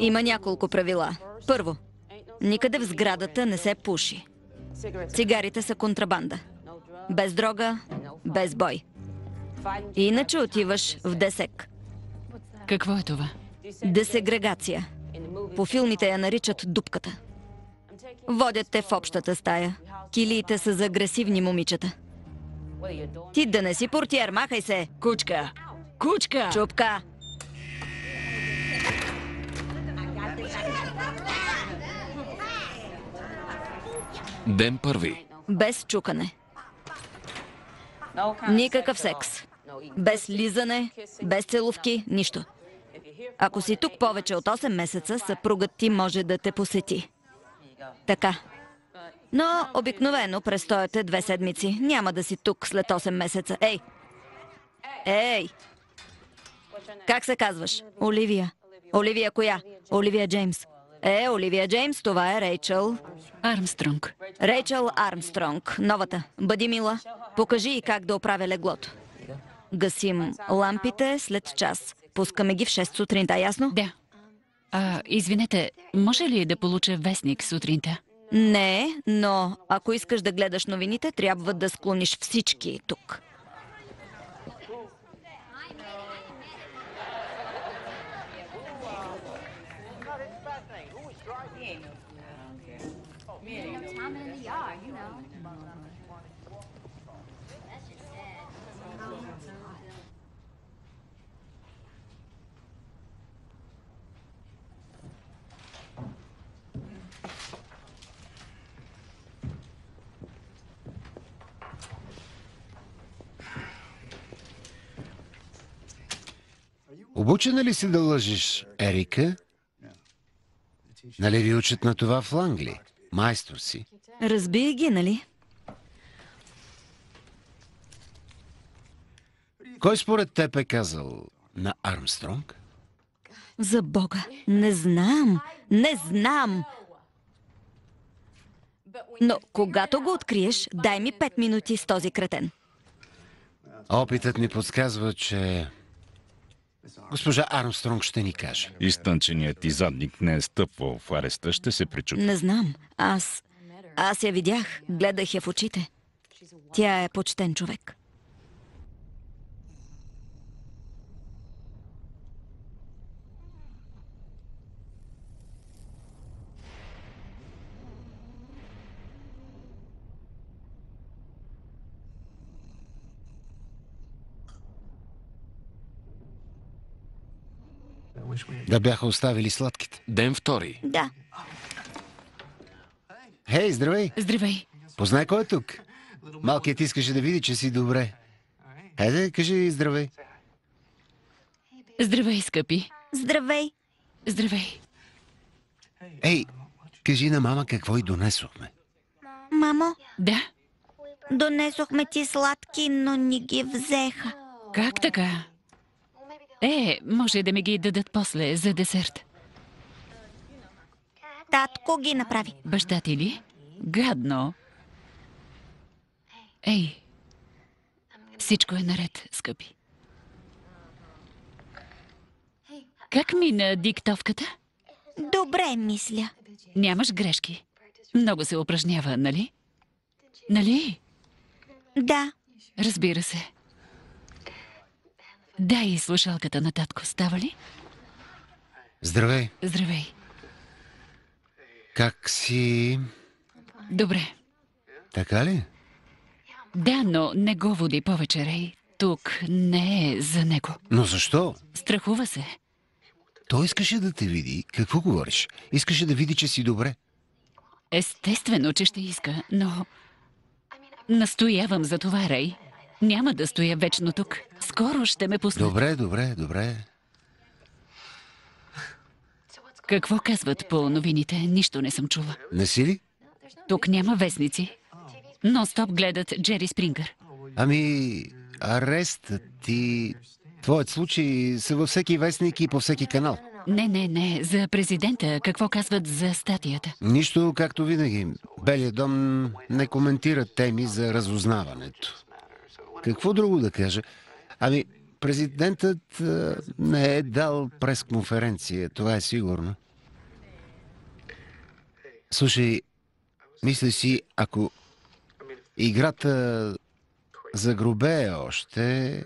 Има няколко правила. Първо, никъде в сградата не се пуши. Цигарите са контрабанда. Без дрога, без бой. Иначе отиваш в ДЕСЕК. Какво е това? Десегрегация. По филмите я наричат дупката. Водят те в общата стая. Килиите са за агресивни момичета. Ти да не си портиер, махай се! Кучка! Кучка! Чупка! Ден първи. Без чукане. Никакъв секс. Без лизане, без целувки, нищо. Ако си тук повече от 8 месеца, съпругът ти може да те посети. Така. Но обикновено престоят е 2 седмици. Няма да си тук след 8 месеца. Ей! Ей! Как се казваш? Оливия. Оливия коя? Оливия Джеймс. Оливия Джеймс, това е Рейчел. Армстронг. Рейчел Армстронг. Новата. Бъди мила. Покажи и как да оправя леглото. Гасим лампите след час. Пускаме ги в 6 сутринта, ясно? Да. Извинете, може ли да получа вестник сутринта? Не, но ако искаш да гледаш новините, трябва да склониш всички тук. Обучена ли си да лъжиш, Ерика? Нали ви учат на това в Лангли? Майстор си. Разбий ги, нали? Кой според теб е казал на Армстронг? За Бога. Не знам. Не знам. Но когато го откриеш, дай ми 5 минути с този кретен. Опитът ми подсказва, че госпожа Армстронг ще ни каже. Изтънченият ти задник не е стъпвал в ареста, ще се причупи. Не знам. Аз я видях. Гледах я в очите. Тя е почтен човек. Да бяха оставили сладките. Ден втори. Да. Хей, здравей! Здравей. Познай кой е тук? Малкият искаше да види, че си добре. Хайде, кажи здравей. Здравей, скъпи. Здравей. Здравей. Ей, кажи на мама какво й донесохме. Мамо, Да. донесохме ти сладки, но ни ги взеха. Как така? Може да ми ги дадат после за десерт. Татко ги направи. Баща ти ли? Гадно. Всичко е наред, скъпи. Как мина диктовката? Добре, мисля. Нямаш грешки. Много се упражнява, нали? Нали? Да. Разбира се. Дай слушалката на татко, става ли? Здравей. Здравей. Как си? Добре. Така ли? Да, но не го води повече, Рей. Тук не е за него. Но защо? Страхува се. Той искаше да те види. Какво говориш? Искаше да види, че си добре. Естествено, че ще иска, но... Настоявам за това, Рей. Няма да стоя вечно тук. Скоро ще ме пусне. Добре. Какво казват по новините? Нищо не съм чула. Не си ли? Тук няма вестници. Нон-стоп гледат Джери Спрингър. Арестът ти... Твоят случай са във всеки вестник и по всеки канал. Не. За президента. Какво казват за статията? Нищо, както винаги. Белият дом не коментира теми за разузнаването. Какво друго да кажа? Президентът не е дал пресконференция, това е сигурно. Слушай, мисля си, ако играта загробее още,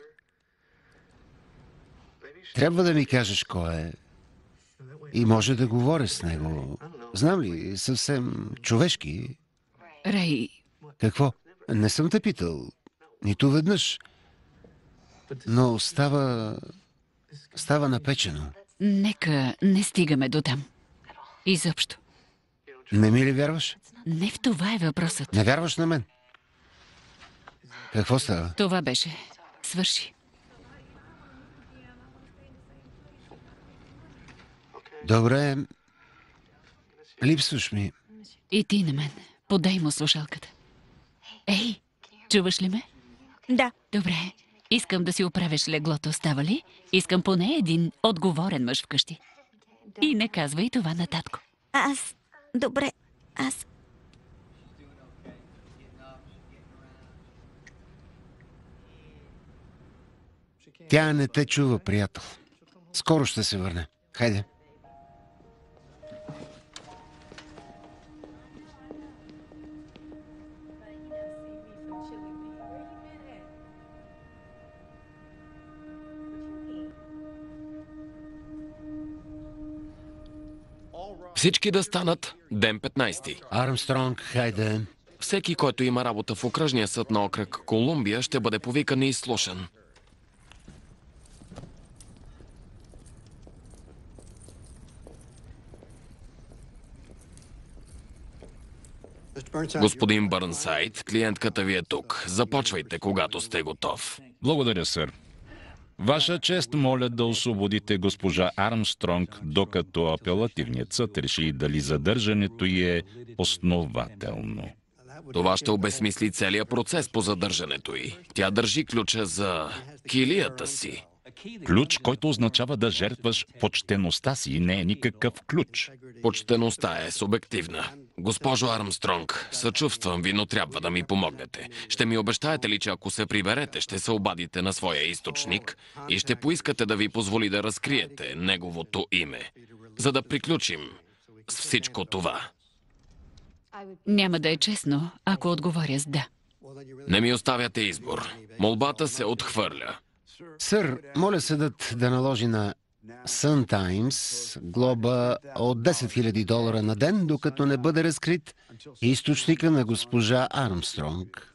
трябва да ми кажеш кой е и може да говоря с него. Знам ли, съвсем човешки. Рей... Какво? Не съм те питал. Нито веднъж. Но става напечено. Нека не стигаме до там. Изобщо. Не ми ли вярваш? Не в това е въпросът. Не вярваш на мен? Какво става? Това беше. Свърши. Добре. Липсваш ми. И ти на мен. Подай му слушалката. Ей, чуваш ли ме? Да. Добре. Искам да си оправиш леглото, става ли? Искам поне един отговорен мъж вкъщи. И не казвай това на татко. Добре. Тя не те чува, приятел. Скоро ще се върне. Хайде. Всички да станат ден 15. Армстронг, хайде. Всеки, който има работа в окръжния съд на окръг Колумбия, ще бъде повикан и изслушан. Господин Бърнсайд, клиентката ви е тук. Започвайте, когато сте готов. Благодаря, сър. Ваша чест, моля да освободите госпожа Армстронг, докато апелативният съд реши дали задържането й е основателно. Това ще обезсмисли целият процес по задържането й. Тя държи ключа за килията си. Ключ, който означава да жертваш почтеността си, не е никакъв ключ. Почтеността е субективна. Госпожо Армстронг, съчувствам ви, но трябва да ми помогнете. Ще ми обещаете ли, че ако се приберете, ще се обадите на своя източник и ще поискате да ви позволи да разкриете неговото име, за да приключим с всичко това? Няма да е честно, ако отговоря с да. Не ми оставяте избор. Молбата се отхвърля. Сър, моля съдът да наложи на Sun Times глоба от $10,000 на ден, докато не бъде разкрит източника на госпожа Армстронг.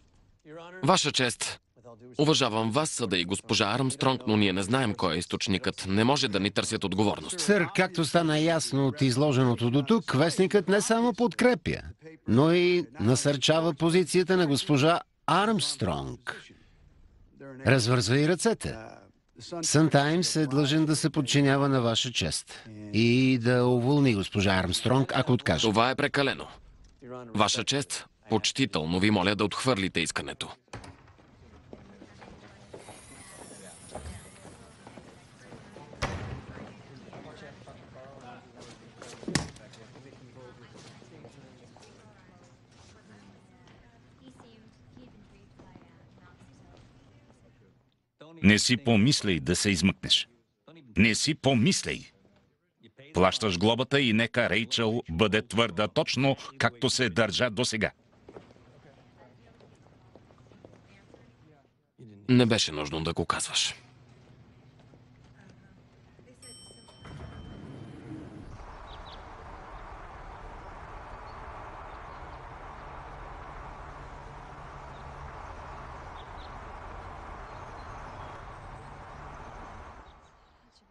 Ваша чест, уважавам вас, съда и госпожа Армстронг, но ние не знаем кой е източникът. Не може да ни търсят отговорност. Сър, както стана ясно от изложеното до тук, вестникът не само подкрепя, но и насърчава позицията на госпожа Армстронг. Развързва и ръцете. Sun Times е длъжен да се подчинява на ваша чест и да уволни госпожа Армстронг, ако откаже. Това е прекалено. Ваша чест, почтително ви моля да отхвърлите искането. Не си помисляй да се измъкнеш. Не си помисляй. Плащаш глобата и нека Рейчъл бъде твърда точно както се държа досега. Не беше нужно да го казваш.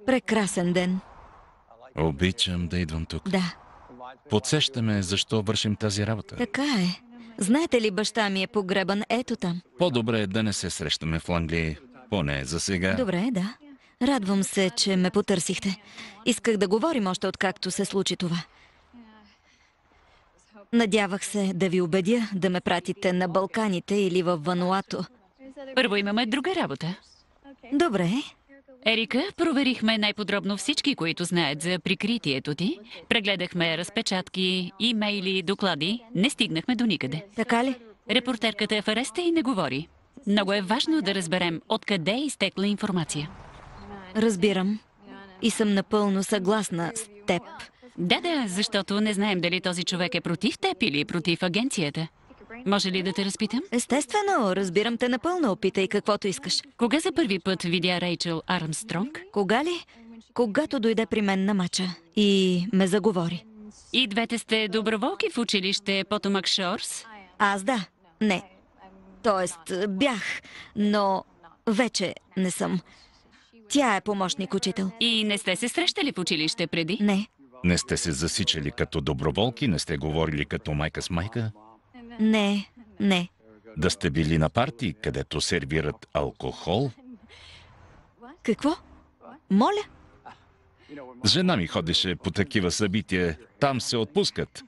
Прекрасен ден. Обичам да идвам тук. Да, Подсещаме защо вършим тази работа. така е. Знаете ли, баща ми е погребан ето там. По-добре е да не се срещаме в Англия, поне за сега. Добре, да. Радвам се, че ме потърсихте. Исках да говорим още откакто се случи това. Надявах се да ви убедя да ме пратите на Балканите или в Вануато. Първо имаме друга работа. Добре. Ерика, проверихме най-подробно всички, които знаят за прикритието ти. Прегледахме разпечатки, имейли, доклади. Не стигнахме до никъде. Така ли? Репортерката е в ареста и не говори. Много е важно да разберем откъде е изтекла информация. Разбирам. И съм напълно съгласна с теб. Да, защото не знаем дали този човек е против теб или против агенцията. Може ли да те разпитам? Естествено, разбирам те напълно. Опитай каквото искаш. Кога за първи път видя Рейчъл Армстронг? Кога ли? Когато дойде при мен на мача и ме заговори. И двете сте доброволки в училище Потомак Шорс? Аз да. Не. Тоест, бях, но вече не съм. Тя е помощник учител. И не сте се срещали в училище преди? Не, Не сте се засичали като доброволки, не сте говорили като майка с майка? не. Да сте били на парти, където сервират алкохол? Какво? Моля? Жена ми ходеше по такива събития. Там се отпускат.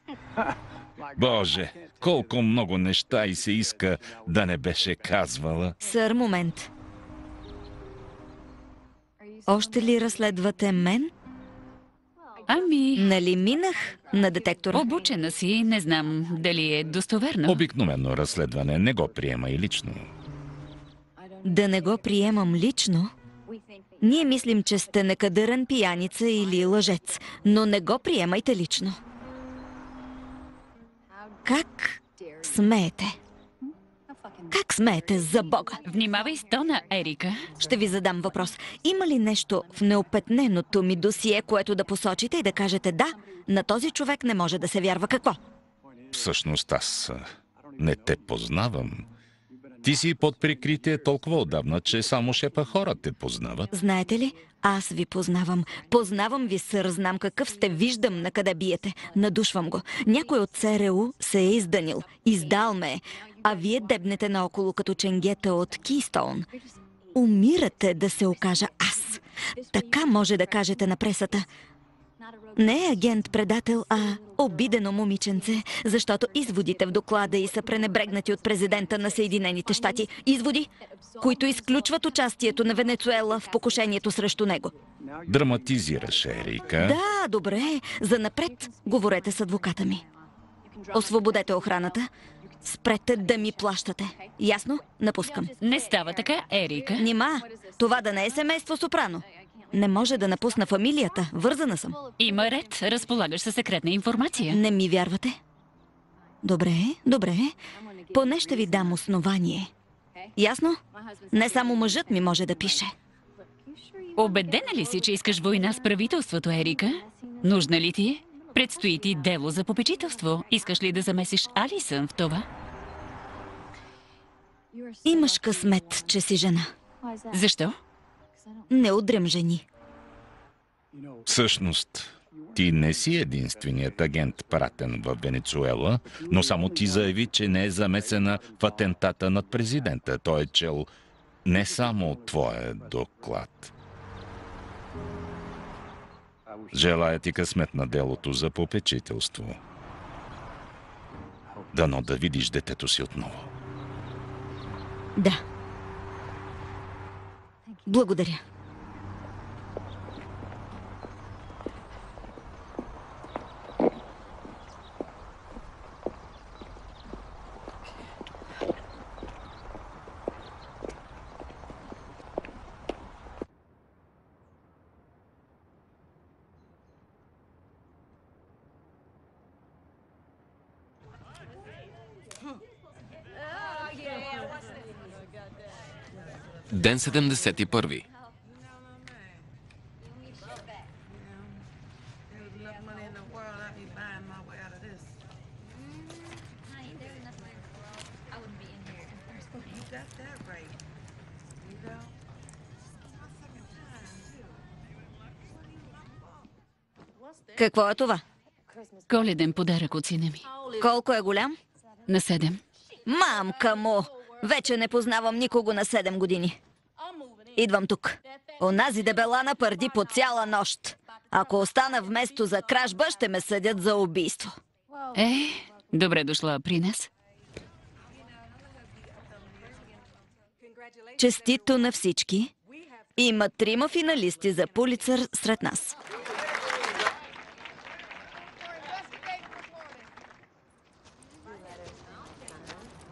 Боже, колко много неща и се иска да не беше казвала. Сър, момент. Още ли разследвате мен? Ами, Нали минах на детектора? обучена си, не знам дали е достоверно. Обикновено разследване не го приема и лично. Да не го приемам лично? Ние мислим, че сте некадърен пияница или лъжец, но не го приемайте лично. Как смеете? Как смеете, за Бога? Внимавай с тона, Ерика. Ще ви задам въпрос. Има ли нещо в неопетненото ми досие, което да посочите и да кажете да, на този човек не може да се вярва? Какво? Всъщност аз не те познавам. Ти си под прикритие толкова отдавна, че само шепа хора те познават. Знаете ли, аз ви познавам. Познавам ви, сър, знам какъв сте, виждам на къде биете. Надушвам го. Някой от ЦРУ се е изданил. Издал ме е. А вие дебнете наоколо като ченгета от Кейстоун. Умирате да се окажа аз. Така може да кажете на пресата. Не е агент-предател, а обидено момиченце, защото изводите в доклада й са пренебрегнати от президента на Съединените щати. Изводи, които изключват участието на Венецуела в покушението срещу него. Драматизираш, Ерика. Да, добре. Занапред говорете с адвоката ми. Освободете охраната. Спрете да ми плащате. Ясно? Напускам. Не става така, Ерика. Нима, това да не е семейство Сопрано. Не може да напусна фамилията. Вързана съм. Има ред. Разполагаш със секретна информация. Не ми вярвате? Добре. Поне ще ви дам основание. Ясно? Не само мъжът ми може да пише. Убедена ли си, че искаш война с правителството, Ерика? Нужна ли ти е? Предстои ти дело за попечителство. Искаш ли да замесиш Алисън в това? Имаш късмет, че си жена. Защо? Не удрям жени. Всъщност, ти не си единственият агент, пратен в Венецуела, но само ти заяви, че не е замесена в атентата над президента. Той е чел не само твоя доклад. Желая ти късмет на делото за попечителство. Дано да видиш детето си отново. Да. Благодаря. Ден 71. Какво е това? Коледен подарък от сина ми. Колко е голям? На 7. Мамка му! Вече не познавам никого на 7 години. Идвам тук. Онази дебелана пърди по цяла нощ. Ако остана вместо за кражба, ще ме съдят за убийство. Добре дошла при нас. Честито на всички. Има 3 финалисти за Пулицър сред нас.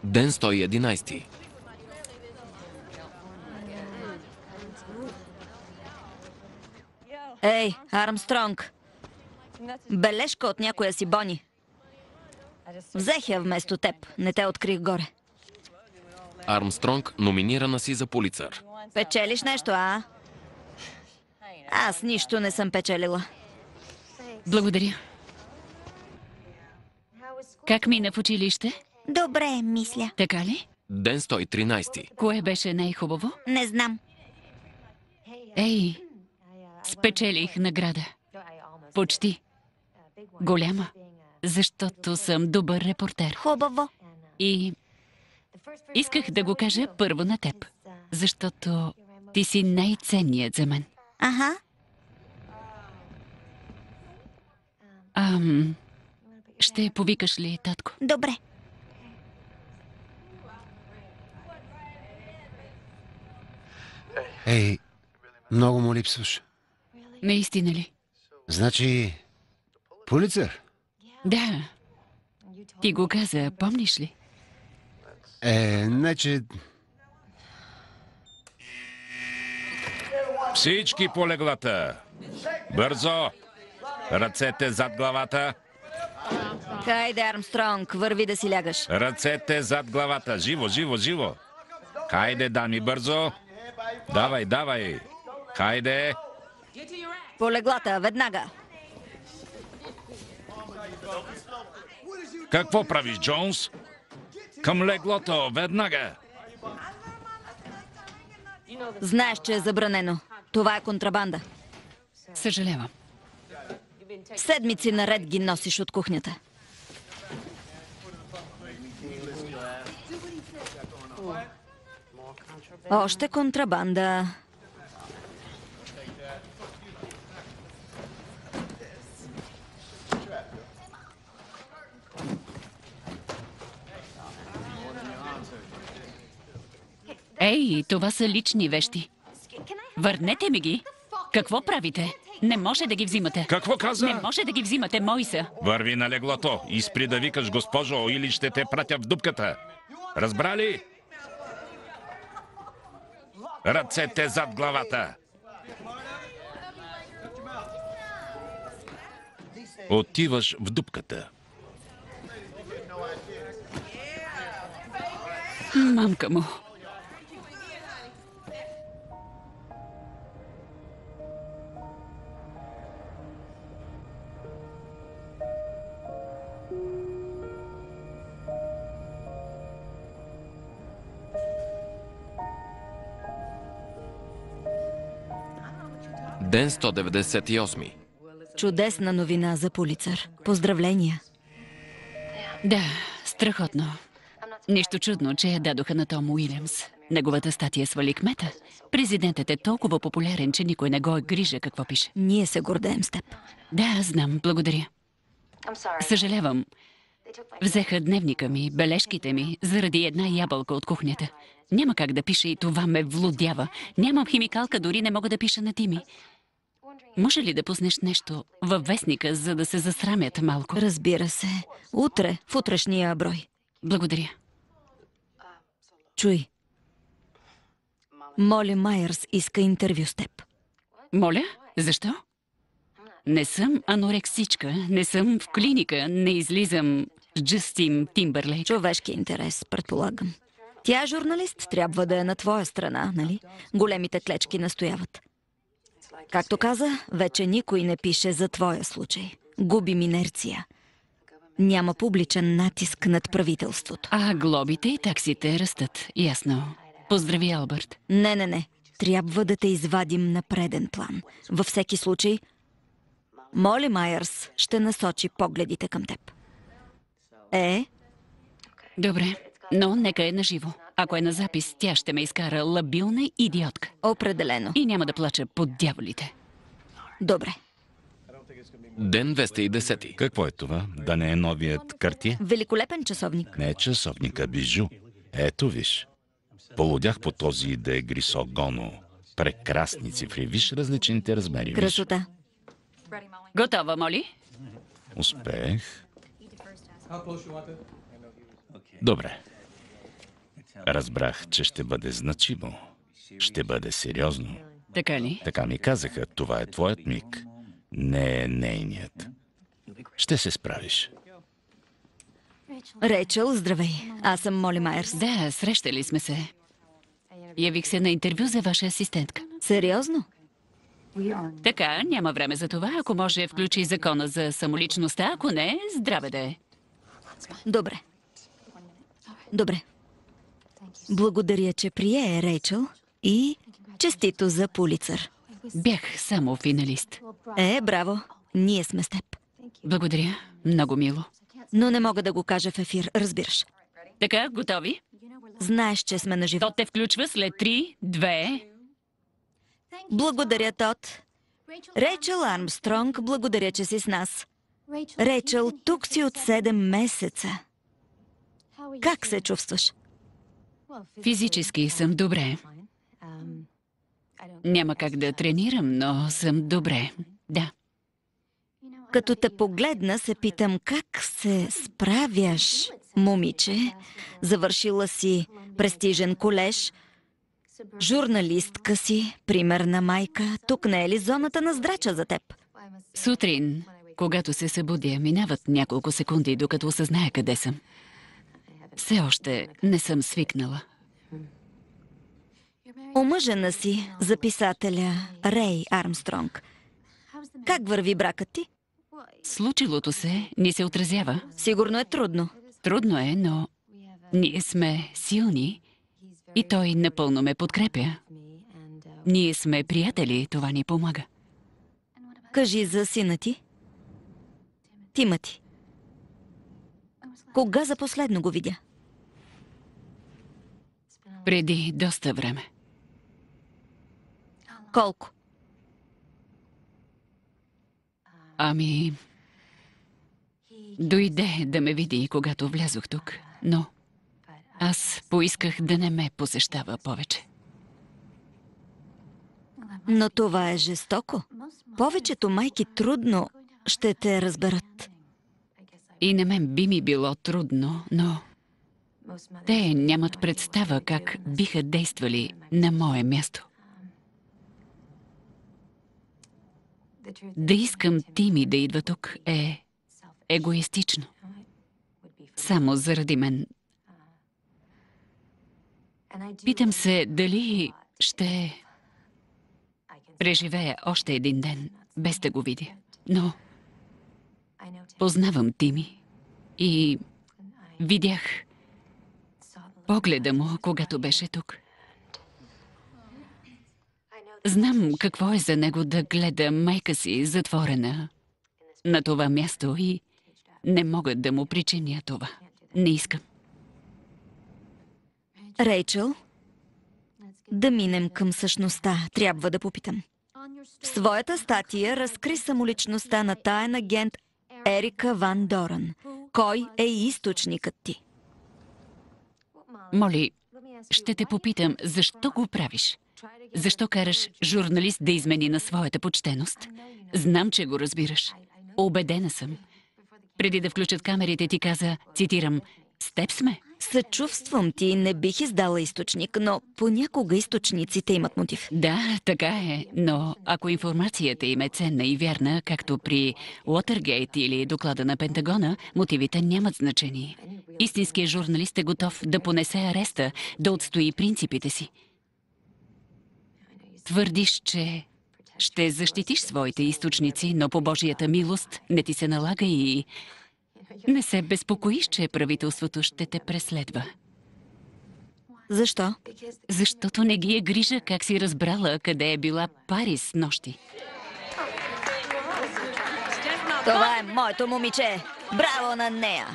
Ден 111. Ей, Армстронг! Бележка от някоя си Бони. Взех я вместо теб. Не те открих горе. Армстронг номинирана си за Пулицър. Печелиш нещо, а? Аз нищо не съм печелила. Благодаря. Как мина в училище? Добре, мисля. Така ли? Ден 113. Кое беше най-хубаво? Не знам. Ей, спечелих награда. Почти. Голяма. Защото съм добър репортер. Хубаво. И исках да го кажа първо на теб. Защото ти си най-ценният за мен. Аха. Ще повикаш ли татко? Добре. Ей, много му липсваш. Наистина ли? Значи, Пулицър? Да. Ти го каза, помниш ли? Не, че... Всички по леглата. Бързо! Ръцете зад главата. Хайде, Армстронг, върви да си лягаш. Ръцете зад главата. Живо, живо, живо. Хайде, дами, бързо. Давай, давай. Хайде. По леглата, веднага. Какво правиш, Джонс? Към леглото, веднага. Знаеш, че е забранено. Това е контрабанда. Съжалявам. Седмици наред ги носиш от кухнята. Още контрабанда. Ей, това са лични вещи. Върнете ми ги. Какво правите? Не може да ги взимате. Какво каза? Не може да ги взимате, мои са. Върви на леглото и спри да викаш, госпожо, или ще те пратя в дупката. Разбрали? Ръцете зад главата. Отиваш в дупката. Мамка му. Ден 198. Чудесна новина за Пулицър. Поздравления. Да, страхотно. Нищо чудно, че я дадоха на Том Уилямс. Неговата статия свали кмета. Президентът е толкова популярен, че никой не го е грижа какво пише. Ние се гордеем с теб. Да, знам, благодаря. Съжалявам. Взеха дневника ми, бележките ми, заради една ябълка от кухнята. Няма как да пиша и това ме влудява. Нямам химикалка, дори не мога да пиша на Тими. Може ли да пуснеш нещо във вестника, за да се засрамят малко? Разбира се. Утре, в утрешния брой. Благодаря. Чуй. Моли Майърс иска интервю с теб. Моля? Защо? Не съм анорексичка, не съм в клиника, не излизам с Джастин Тимбърлейк. Човешки интерес, предполагам. Тя е журналист, трябва да е на твоя страна, нали? Големите клечки настояват. Както каза, вече никой не пише за твоя случай. Губим инерция. Няма публичен натиск над правителството. А глобите и таксите растат, ясно. Поздрави, Албърт. Не. Трябва да те извадим на преден план. Във всеки случай, Моли Майърс ще насочи погледите към теб. Добре, но нека е наживо. Ако е на запис, тя ще ме изкара лабилна идиотка. Определено. И няма да плача под дяволите. Добре. Ден 210. Какво е това? Да не е новият Картие? Великолепен часовник. Не е часовник, а бижу. Ето виж. Полудях по този де Грисо Гоно. Прекрасни цифри. Виж различните размери. Виж. Красота. Готова, Моли? Успех. Добре. Разбрах, че ще бъде значимо. Ще бъде сериозно. Така ли? Така ми казаха, това е твоят миг. Не е нейният. Ще се справиш. Рейчел, здравей. Аз съм Моли Майърс. Да, срещали сме се. Явих се на интервю за ваша асистентка. Сериозно? Така, няма време за това. Ако може, включи закона за самоличността. Ако не, здраве да е. Добре. Благодаря, че прие, Рейчел. И честито за Пулицър. Бях само финалист. Браво. Ние сме с теб. Благодаря. Много мило. Но не мога да го кажа в ефир, разбираш. Така, готови? Знаеш, че сме на живо. То те включва след 3, 2... Благодаря, Тод. Рейчел Армстронг, благодаря, че си с нас. Рейчел, тук си от 7 месеца. Как се чувстваш? Физически съм добре. Няма как да тренирам, но съм добре. Да. Като те погледна, се питам как се справяш, момиче. Завършила си престижен колеж, журналистка си, примерна майка. Тук не е ли зоната на здрача за теб? Сутрин, когато се събудя, минават няколко секунди, докато осъзная къде съм. Все още не съм свикнала. Омъжена си за писателя Рей Армстронг. Как върви бракът ти? Случилото се ни се отразява. Сигурно е трудно. Трудно е, но ние сме силни и той напълно ме подкрепя. Ние сме приятели, това ни помага. Кажи за сина ти. Тимати. Кога за последно го видя? Преди доста време. Колко? Ами... Дойде да ме види, когато влязох тук, но аз поисках да не ме посещава повече. Но това е жестоко. Повечето майки трудно ще те разберат. И на мен би ми било трудно, но те нямат представа как биха действали на мое място. Да искам Тими да идва тук е егоистично. Само заради мен. Питам се дали ще преживея още един ден, без да го видя. Но познавам Тими и видях погледа му, когато беше тук. Знам какво е за него да гледа майка си затворена на това място и не мога да му причиня това. Не искам. Рейчел, да минем към същността. Трябва да попитам. В своята статия разкри самоличността на таен агент Ерика Ван Доран. Кой е източникът ти? Моли, ще те попитам, защо го правиш? Защо караш журналист да измени на своята почтеност? Знам, че го разбираш. Убедена съм. Преди да включат камерите, ти каза, цитирам, «С теб сме, Съчувствам ти, не бих издала източник, но понякога източниците имат мотив. Да, така е, но ако информацията им е ценна и вярна, както при Уотергейт или доклада на Пентагона, мотивите нямат значение. Истинският журналист е готов да понесе ареста, да отстои принципите си. Твърдиш, че ще защитиш своите източници, но по Божията милост не ти се налага и не се безпокоиш, че правителството ще те преследва. Защо? Защото не ги е грижа как си разбрала къде е била Парис нощи. Това е моето момиче. Браво на нея!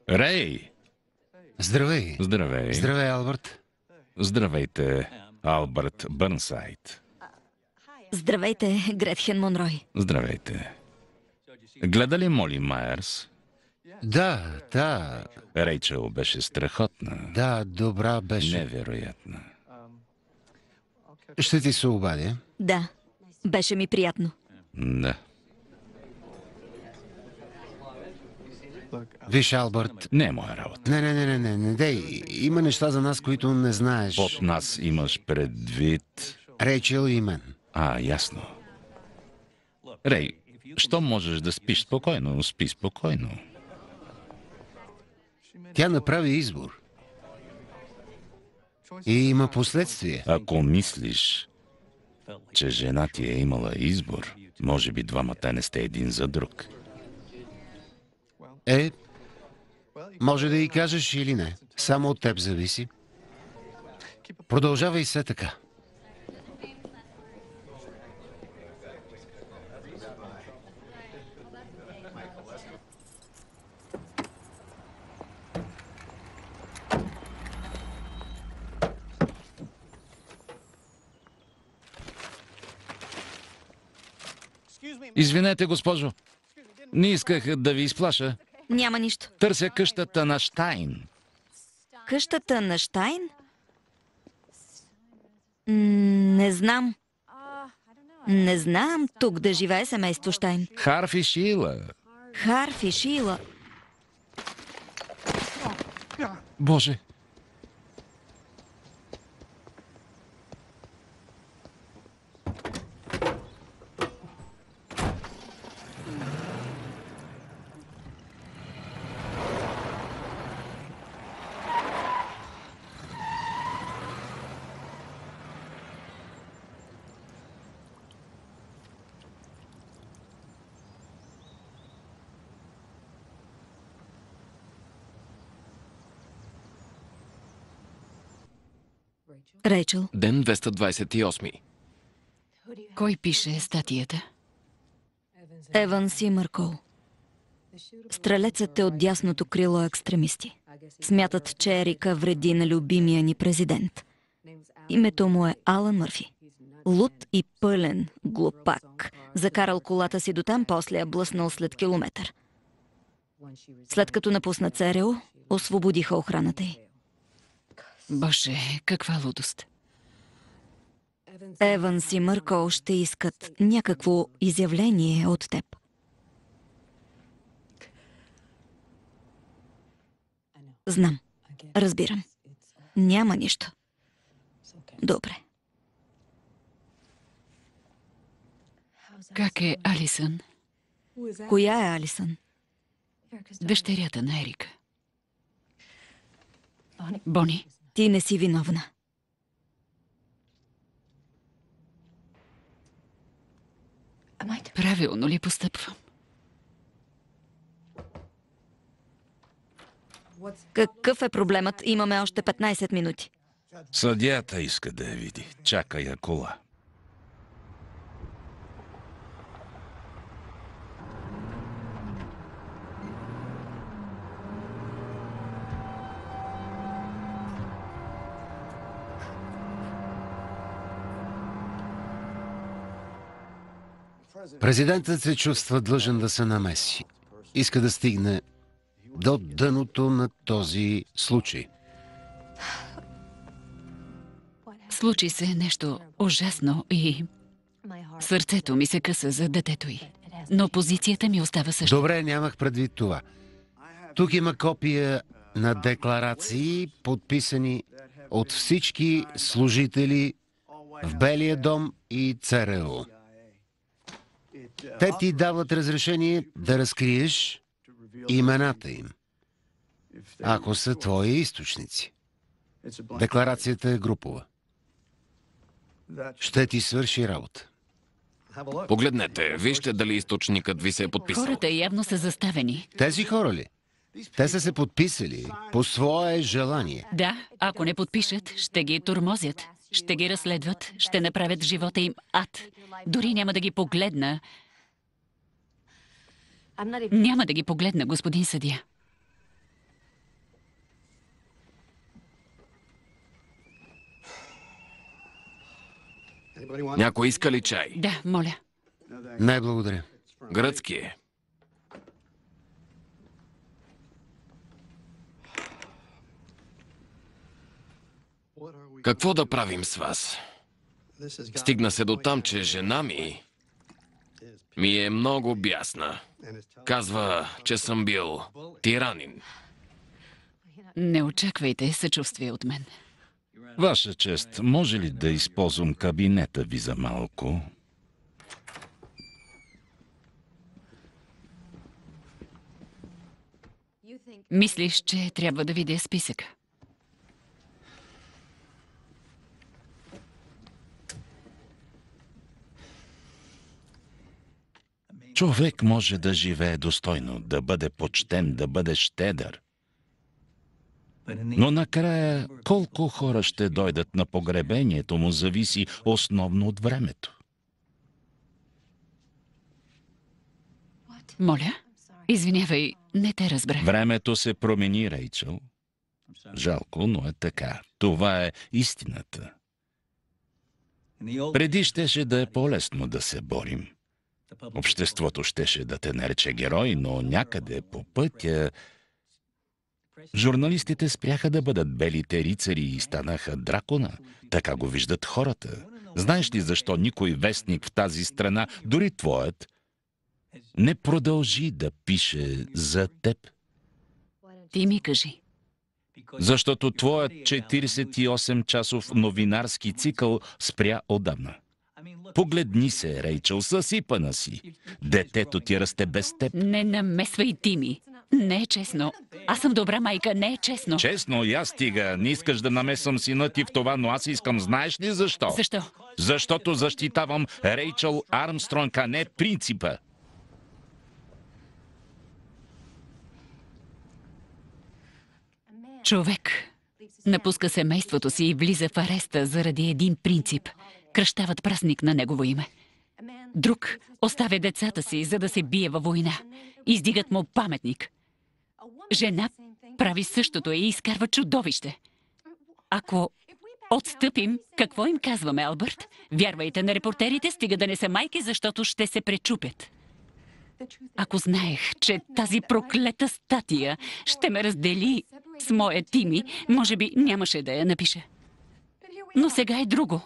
Рей! Здравей. Здравей. Здравей, Албърт. Здравейте, Албърт Бърнсайд. Здравейте, Гретхен Монрой. Здравейте. Гледа ли Моли Майерс? Да, Рейчел беше страхотна. да, добра беше. Невероятна. Ще ти се обадя. Да, беше ми приятно. Да. Виж, Албърт. Не е моя работа. Не, дей. Има неща за нас, които не знаеш. От нас имаш предвид... Рейчел и мен. Ясно. Рей, що можеш да спиш спокойно? Спи спокойно. Тя направи избор. И има последствия. Ако мислиш, че жена ти е имала избор, може би двамата не сте един за друг. Може да й кажеш или не. Само от теб зависи. Продължавай се така. Извинете, госпожо. Не исках да ви изплаша. Няма нищо. Търся къщата на Штайн. Къщата на Штайн? Не знам. Не знам тук да живее семейство Штайн. Харф и Шила. Харф и Шила. Боже. Рейчел. Ден 228. Кой пише статията? Еван Симъркол. Стрелецът е от дясното крило екстремисти. Смятат, че Ерика вреди на любимия ни президент. Името му е Алън Мърфи. Луд и пълен глупак. Закарал колата си дотам, после я блъснал след километър. След като напусна ЦРУ, освободиха охраната й. Боже, каква лудост. Еванс и Мъркъл ще искат някакво изявление от теб. Знам. Разбирам. Няма нищо. Добре. Как е Алисън? Коя е Алисън? Дъщерята на Ерика. Бони? Ти не си виновна. Правилно ли постъпвам? Какъв е проблемът? Имаме още 15 минути. Съдията иска да я види. Чака я кола. Президентът се чувства длъжен да се намеси. Иска да стигне до дъното на този случай. Случи се нещо ужасно и сърцето ми се къса за детето й. Но позицията ми остава същата. Добре, нямах предвид това. Тук има копия на декларации, подписани от всички служители в Белия дом и ЦРУ. Те ти дават разрешение да разкриеш имената им, ако са твои източници. Декларацията е групова. Ще ти свърши работа. Погледнете, вижте дали източникът ви се е подписал. Хората явно са заставени. Тези хора ли? Те са се подписали по свое желание. Да, ако не подпишат, ще ги тормозят, ще ги разследват, ще направят живота им ад. Дори няма да ги погледна. Няма да ги погледна, господин съдия. Някой иска ли чай? Да, моля. Не, благодаря. Гръцки е. Какво да правим с вас? Стигна се до там, че жена ми е много бясна. Казва, че съм бил тиранин. Не очаквайте съчувствие от мен. Ваша чест, може ли да използвам кабинета ви за малко? Мислиш, че трябва да видя списъка? Човек може да живее достойно, да бъде почтен, да бъде щедър. Но накрая колко хора ще дойдат на погребението му зависи основно от времето. Моля? Извинявай, не те разбрах. Времето се промени, Рейчъл. Жалко, но е така. Това е истината. Преди щеше да е по-лесно да се борим. Обществото щеше да те нарече герой, но някъде по пътя журналистите спряха да бъдат белите рицари и станаха дракона. Така го виждат хората. Знаеш ли защо никой вестник в тази страна, дори твоят, не продължи да пише за теб? Ти ми кажи. Защото твоят 48-часов новинарски цикъл спря отдавна. Погледни се, Рейчъл, съсипана си. Детето ти расте без теб. Не намесвай Тими. Не е честно. Аз съм добра майка, не е честно. Честно, я стига. Не искаш да намесвам сина ти в това, но аз искам. Знаеш ли защо? Защо? Защото защитавам Рейчъл Армстронг, а не принципа. Човек напуска семейството си и влиза в ареста заради един принцип. Кръщават празник на негово име. Друг оставя децата си, за да се бие във война. Издигат му паметник. Жена прави същото и изкарва чудовище. Ако отстъпим, какво им казваме, Албърт? Вярвайте на репортерите, стига да не са майки, защото ще се пречупят. Ако знаех, че тази проклета статия ще ме раздели с моя Тими, може би нямаше да я напиша. Но сега е друго.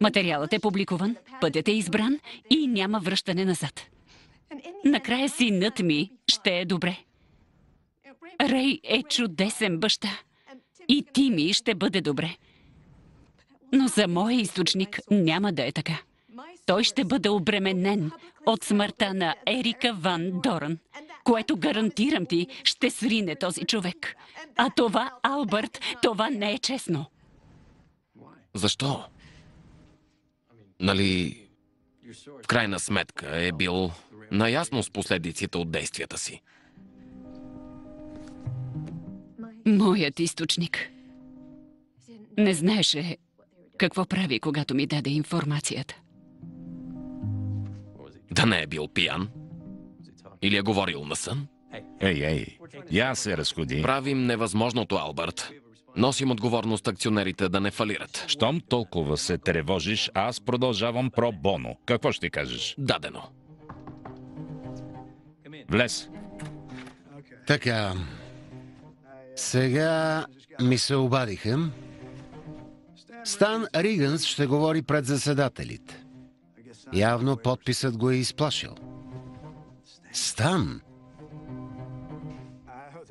Материалът е публикуван, пътят е избран и няма връщане назад. Накрая синът ми ще е добре. Рей е чудесен баща. И Тими ще бъде добре. Но за моя източник няма да е така. Той ще бъде обременен от смъртта на Ерика Ван Дорен, което гарантирам ти ще срине този човек. А това, Албърт, това не е честно. Защо? Нали, в крайна сметка е бил наясно с последиците от действията си. Моят източник не знаеше какво прави, когато ми даде информацията. Да не е бил пиян? Или е говорил на сън? Ей, я се разходи. Правим невъзможното, Албърт. Носим отговорност акционерите да не фалират. Щом толкова се тревожиш, аз продължавам про боно. Какво ще кажеш? Дадено. Влез. Така. Сега ми се обадиха. Стан Ригънс ще говори пред заседателите. Явно подписът го е изплашил. Стан?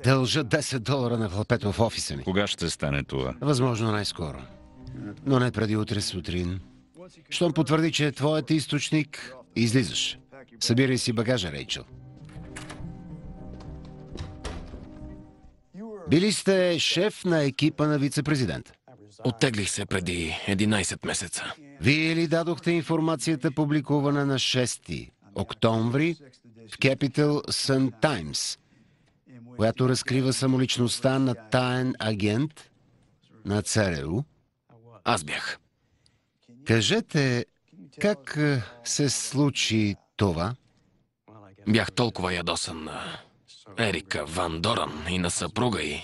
Дължа $10 на хлапето в офиса ми. Кога ще стане това? Възможно най-скоро. Но не преди утре сутрин. Щом потвърди, че е твоят източник, излизаш. Събирай си багажа, Рейчел. Били сте шеф на екипа на вице-президента. Оттеглих се преди 11 месеца. Вие ли дадохте информацията, публикувана на 6 октомври в Capital Sun Times, която разкрива самоличността на таен агент на ЦРУ? Аз бях. Кажете, как се случи това? Бях толкова ядосан на Ерика Ван Доран и на съпруга й,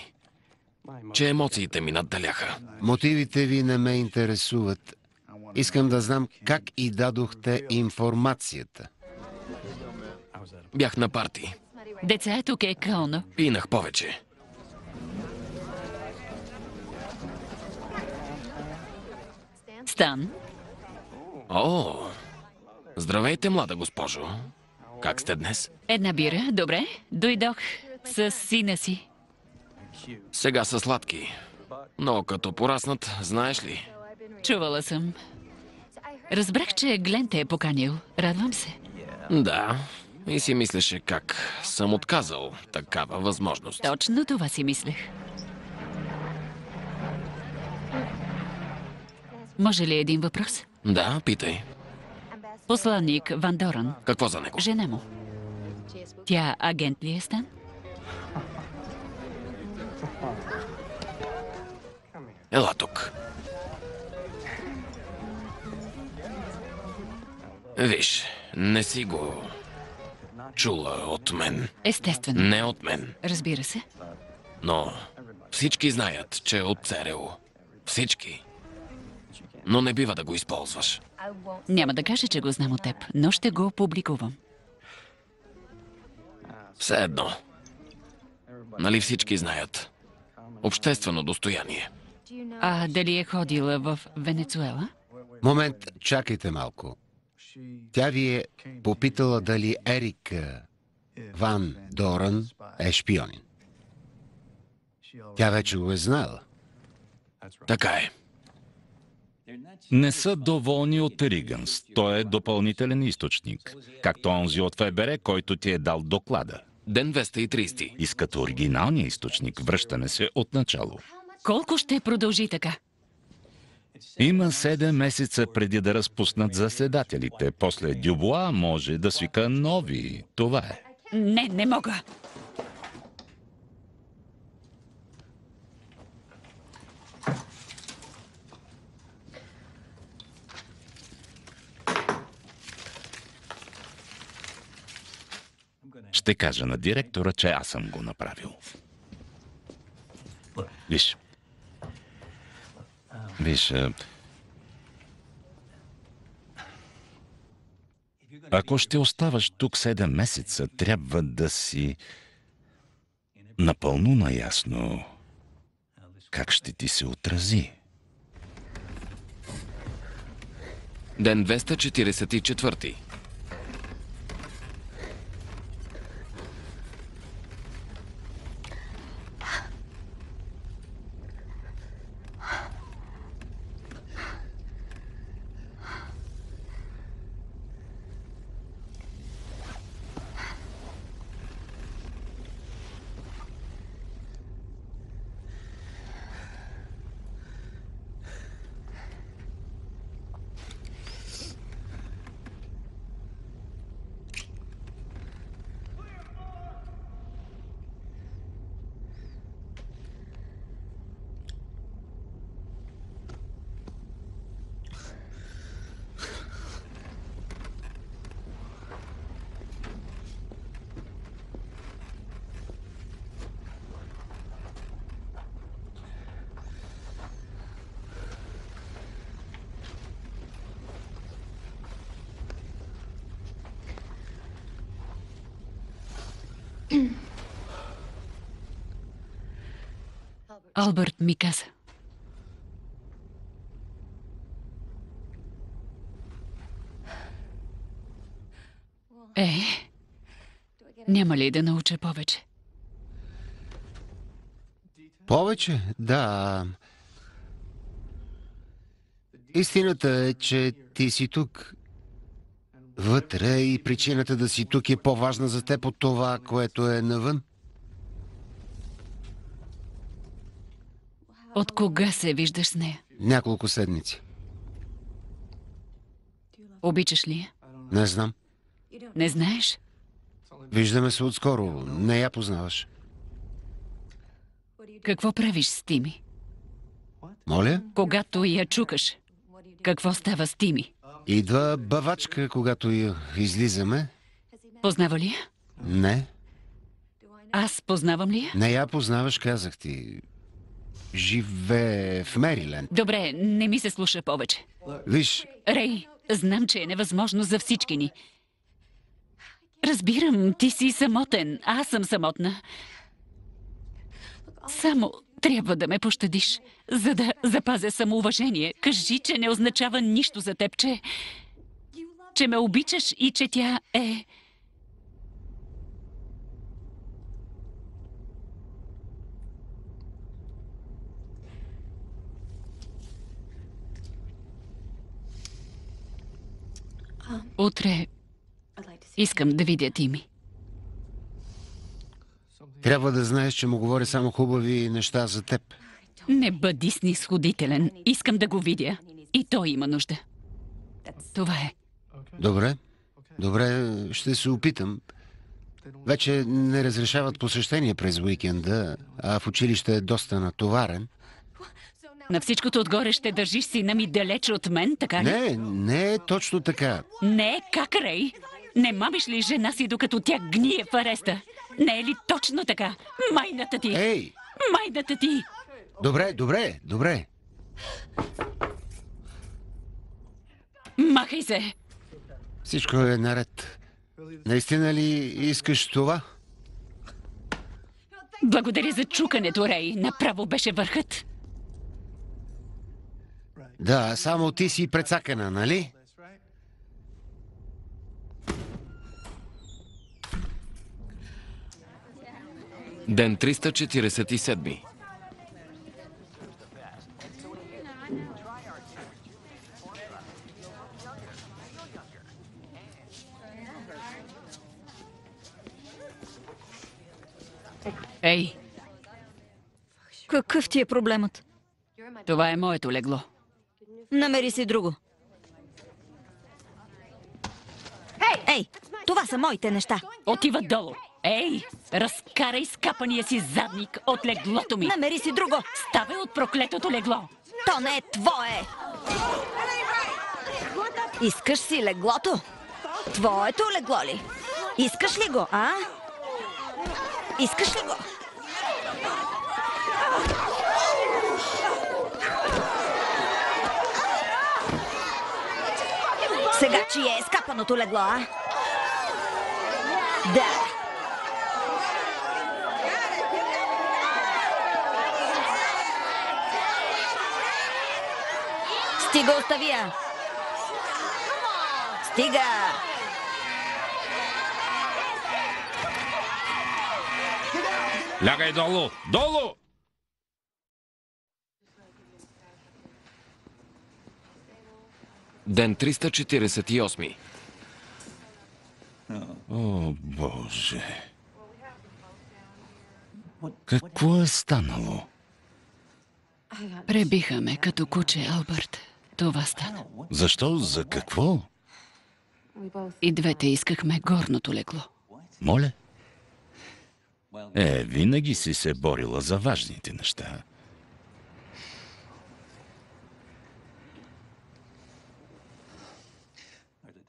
че емоциите ми надделяха. Мотивите ви не ме интересуват. Искам да знам как и дадохте информацията. Бях на парти. Деца, тук е Кълно. Пинах повече. Стан. О, здравейте, млада госпожо. Как сте днес? Една бира, добре. Дойдох с сина си. Сега са сладки. Но като пораснат, знаеш ли? Чувала съм. Разбрах, че Глен те е поканил. Радвам се. Да. И си мислеше как съм отказал такава възможност. Точно това си мислех. Може ли един въпрос? Да, питай. Посланник Ван Доран. Какво за него? Жена му. Тя агент ли е, Стан? Ела тук. Виж, не си го чула от мен. Естествено. Не от мен. Разбира се. Но всички знаят, че е от ЦРУ. Всички. Но не бива да го използваш. Няма да кажа, че го знам от теб, но ще го публикувам. Все едно. Нали всички знаят? Обществено достояние. А дали е ходила в Венецуела? Момент, чакайте малко. Тя ви е попитала дали Ерик Ван Доран е шпионин. Тя вече го е знала. Така е. Не са доволни от Ригънс. Той е допълнителен източник. Както онзи от ФБР, който ти е дал доклада. Ден 230. Искат оригиналния източник. Връщаме се от начало. Колко ще продължи така? Има 7 месеца преди да разпуснат заседателите. После Дюбуа може да свика нови. Това е. Не мога. Ще кажа на директора, че аз съм го направил. Виж, ако ще оставаш тук 7 месеца, трябва да си напълно наясно как ще ти се отрази. Ден 244. Албърт ми каза. Няма ли да науча повече? Повече? Да. Истината е, че ти си тук. Вътре и причината да си тук е по-важна за теб от това, което е навън. От кога се виждаш с нея? Няколко седмици. Обичаш ли я? Не знам. Не знаеш? Виждаме се отскоро. Не я познаваш. Какво правиш с Тими? Моля? Когато я чукаш, какво става с Тими? Идва бавачка, когато я излизаме. Познава ли я? Не. Аз познавам ли я? Не я познаваш, казах ти. Живее в Мериленд. Добре, не ми се слуша повече. Виж, Рей, знам, че е невъзможно за всички ни. Разбирам, ти си самотен, аз съм самотна. Само трябва да ме пощадиш, за да запазя самоуважение. Кажи, че не означава нищо за теб, че ме обичаш и че тя е... Утре искам да видя Тими. трябва да знаеш, че му говоря само хубави неща за теб. Не бъди снисходителен. Искам да го видя. И той има нужда. Това е. Добре. Добре, ще се опитам. Вече не разрешават посещения през уикенда, а в училище е доста натоварен. На всичкото отгоре ще държиш сина ми далече от мен, така ли? Не е точно така. Не, как, Рей? Не мамиш ли жена си, докато тя гние в ареста? Не е ли точно така? Майната ти! Ей! Майната ти! Добре. Махай се! Всичко е наред. Наистина ли искаш това? Благодаря за чукането, Рей. Направо беше върхът. Да, само ти си прецакана, нали? Ден 347. Ей, Какъв ти е проблемът? това е моето легло. Намери си друго. Ей, това са моите неща. Отива долу. Ей, разкарай скапания си задник от леглото ми. Намери си друго. Ставай от проклетото легло. То не е твое. Искаш си леглото? Твоето легло ли? Искаш ли го, а? Искаш ли го? Сега чие е скапаното легло, а? Да. Стига, остави я. Стига. Лягай долу! Долу! Ден 348. О, Боже! Какво е станало? Пребиха ме като куче, Албърт. Това стана. Защо? За какво? И двете искахме горното легло. Моля? Винаги си се борила за важните неща.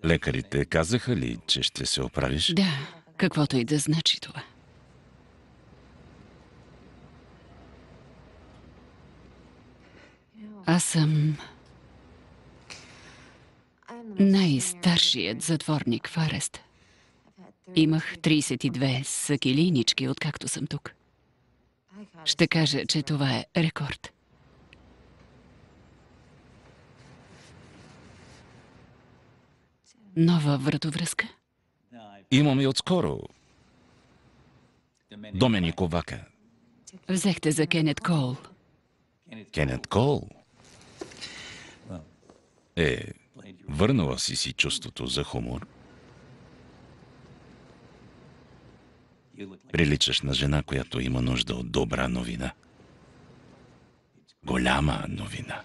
Лекарите казаха ли, че ще се оправиш? Да, каквото и да значи това. Аз съм най-старшият затворник в ареста. Имах 32 съкилийнички, откакто съм тук. Ще кажа, че това е рекорд. Нова вратовръзка? Имам и отскоро. Доменико Вака. Взехте за Кенет Кол. Кенет Кол? Върнала си чувството за хумор. Приличаш на жена, която има нужда от добра новина. Голяма новина.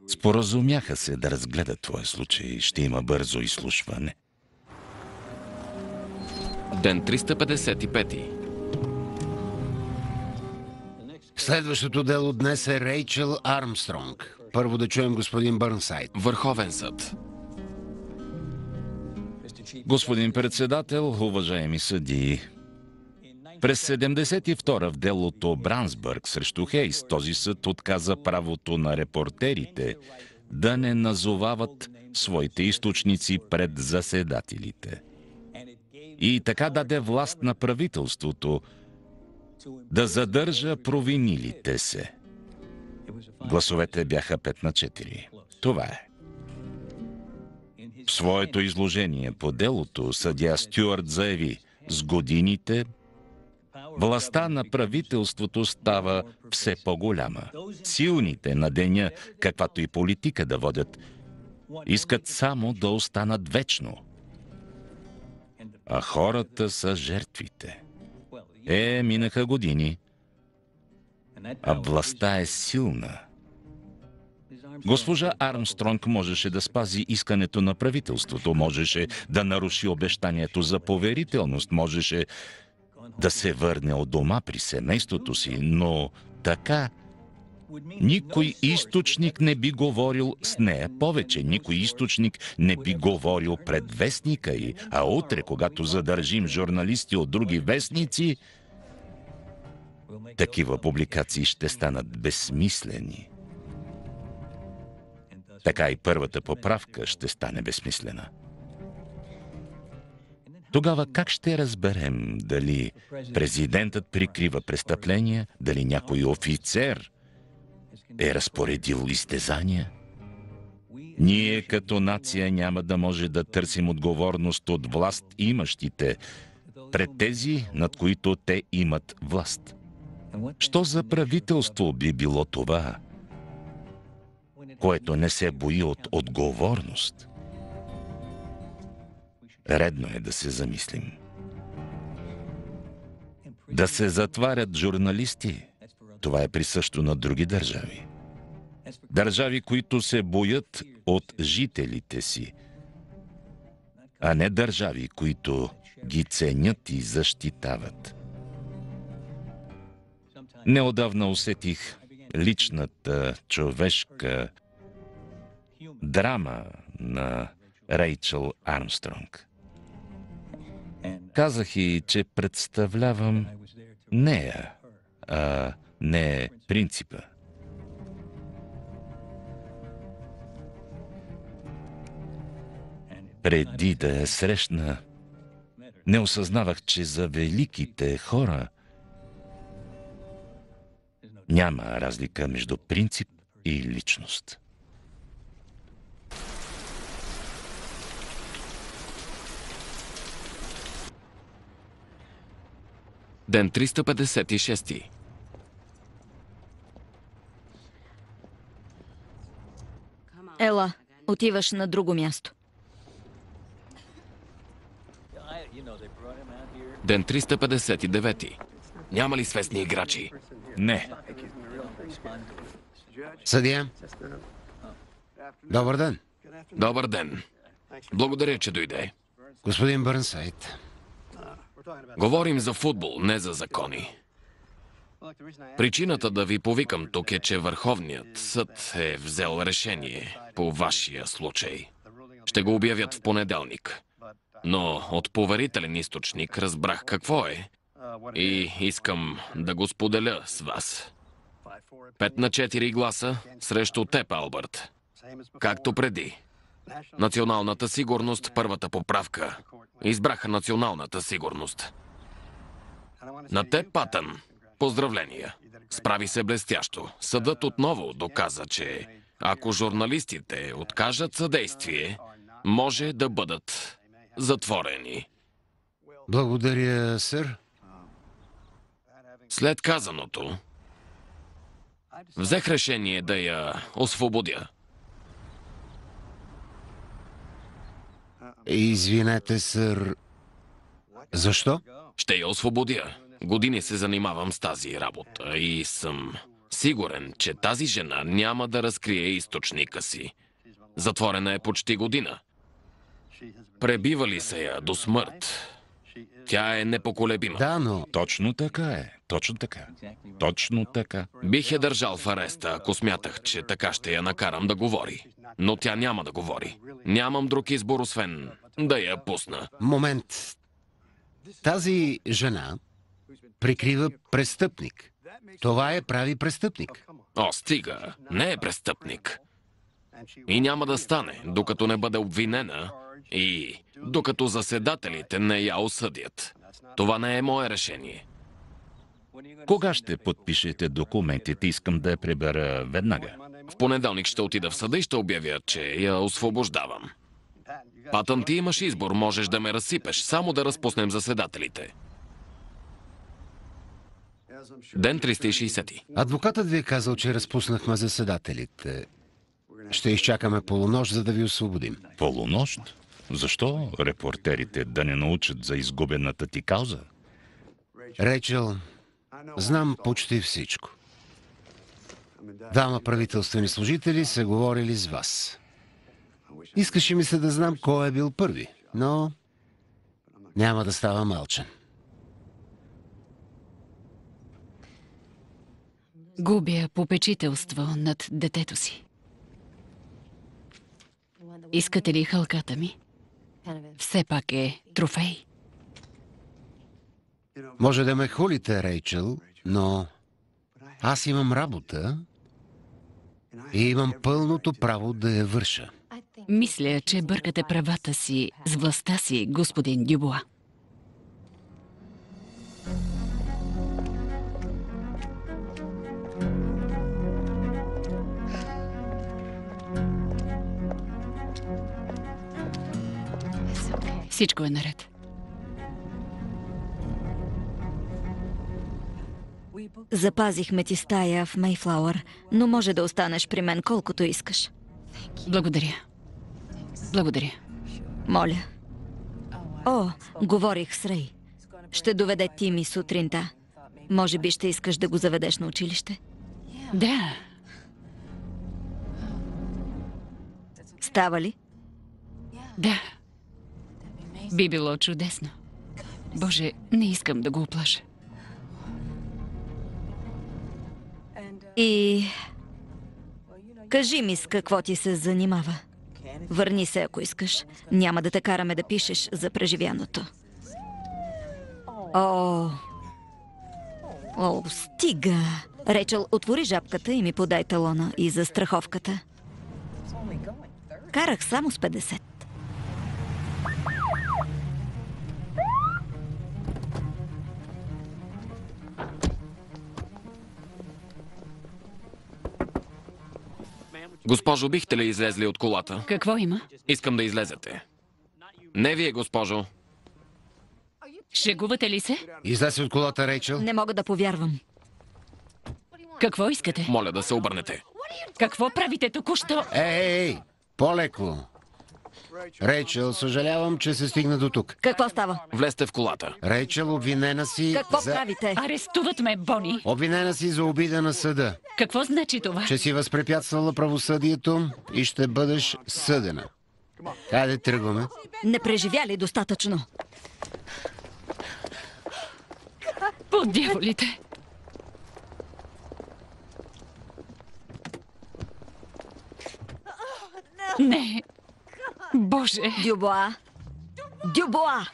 Споразумяха се да разгледат твоя случай. Ще има бързо изслушване. Ден 355. Следващото дело днес е Рейчел Армстронг. Първо да чуем господин Бърнсайд. Върховен съд. Господин председател, уважаеми съдии, през 1972 в делото Брансбърг срещу Хейс този съд отказа правото на репортерите да не назовават своите източници пред заседателите. И така даде власт на правителството да задържа провинилите се. Гласовете бяха 5-4. Това е. В своето изложение по делото съдия Стюарт заяви: с годините властта на правителството става все по-голяма. Силните на деня, каквато и политика да водят, искат само да останат вечно. А хората са жертвите. Минаха години, а властта е силна. Госпожа Армстронг можеше да спази искането на правителството, можеше да наруши обещанието за поверителност, можеше да се върне от дома при семейството си, но така никой източник не би говорил с нея повече. Никой източник не би говорил пред вестника й, а утре, когато задържим журналисти от други вестници, такива публикации ще станат безсмислени. Така и първата поправка ще стане безсмислена. Тогава как ще разберем дали президентът прикрива престъпления, дали някой офицер е разпоредил изтезания? Ние като нация няма да може да търсим отговорност от власт имащите пред тези, над които те имат власт. Що за правителство би било това, което не се бои от отговорност? Редно е да се замислим. Да се затварят журналисти, това е присъщо на други държави. Държави, които се боят от жителите си, а не държави, които ги ценят и защитават. Неодавна усетих личната човешка драма на Рейчел Армстронг. Казах и, че представлявам нея, а не принципа. Преди да я срещна, не осъзнавах, че за великите хора няма разлика между принцип и личност. Ден 356. Ела, отиваш на друго място. Ден 359. Няма ли свестни играчи? Не. Съдия. Добър ден. Добър ден. Благодаря, че дойде. Господин Бърнсайд. Говорим за футбол, не за закони. Причината да ви повикам тук е, че Върховният съд е взел решение по вашия случай. Ще го обявят в понеделник. Но от поверителен източник разбрах какво е и искам да го споделя с вас. 5-4 гласа срещу теб, Албърт. Както преди. Националната сигурност, първата поправка. Избраха националната сигурност. На теб, Патън, поздравления. Справи се блестящо. Съдът отново доказа, че ако журналистите откажат съдействие, може да бъдат затворени. Благодаря, сър. След казаното, взех решение да я освободя. Извинете, сър. Защо? Ще я освободя. Години се занимавам с тази работа и съм сигурен, че тази жена няма да разкрие източника си. Затворена е почти година. Пребивали се я до смърт. Тя е непоколебима. Да, но... Точно така е. Точно така. Точно така. Бих я държал в ареста, ако смятах, че така ще я накарам да говори. Но тя няма да говори. Нямам друг избор, освен да я пусна. Момент. Тази жена прикрива престъпник. Това е прави престъпник. О, стига. Не е престъпник. И няма да стане, докато не бъде обвинена и докато заседателите не я осъдят. Това не е мое решение. Кога ще подпишете документите? Искам да я прибера веднага. В понеделник ще отида в съда и ще обявя, че я освобождавам. Патън, ти имаш избор, можеш да ме разсипеш, само да разпуснем заседателите. Ден 360. Адвокатът ви е казал, че разпуснахме заседателите. Ще изчакаме полунощ, за да ви освободим. Полунощ? Защо репортерите да не научат за изгубената ти кауза? Рейчел, знам почти всичко. Двама правителствени служители са говорили с вас. Искаше ми се да знам кой е бил първи, но няма да става мълчен. Губя попечителство над детето си. Искате ли хълката ми? Все пак е трофей. Може да ме хулите, Рейчел, но аз имам работа и имам пълното право да я върша. Мисля, че бъркате правата си с властта си, господин Дюбуа. Всичко е наред. Запазихме ти стая в Мейфлауър, но може да останеш при мен колкото искаш. Благодаря. Благодаря. Моля. О, говорих с Рей. Ще доведе Тими сутринта. Може би ще искаш да го заведеш на училище? Да. Става ли? Да. Би било чудесно. Боже, не искам да го оплаша. И... кажи ми с какво ти се занимава. Върни се, ако искаш. Няма да те караме да пишеш за преживяното. О, стига! Рейчел, отвори жабката и ми подай талона и за страховката. Карах само с 50. Госпожо, бихте ли излезли от колата? Какво има? Искам да излезете. Не вие, госпожо. Шегувате ли се? Излез от колата, Рейчел. Не мога да повярвам. Какво искате? Моля да се обърнете. Какво правите току-що? Ей, по-леко. Рейчел, съжалявам, че се стигна до тук. Какво става? Влезте в колата. Рейчел, обвинена си Какво за... правите? Арестуват ме, Бони. Обвинена си за обида на съда, Какво значи това? че си възпрепятствала правосъдието и ще бъдеш съдена. Хайде, тръгваме. Не преживя ли достатъчно? По дяволите. Не. Боже. Дюбуа! Дюбуа!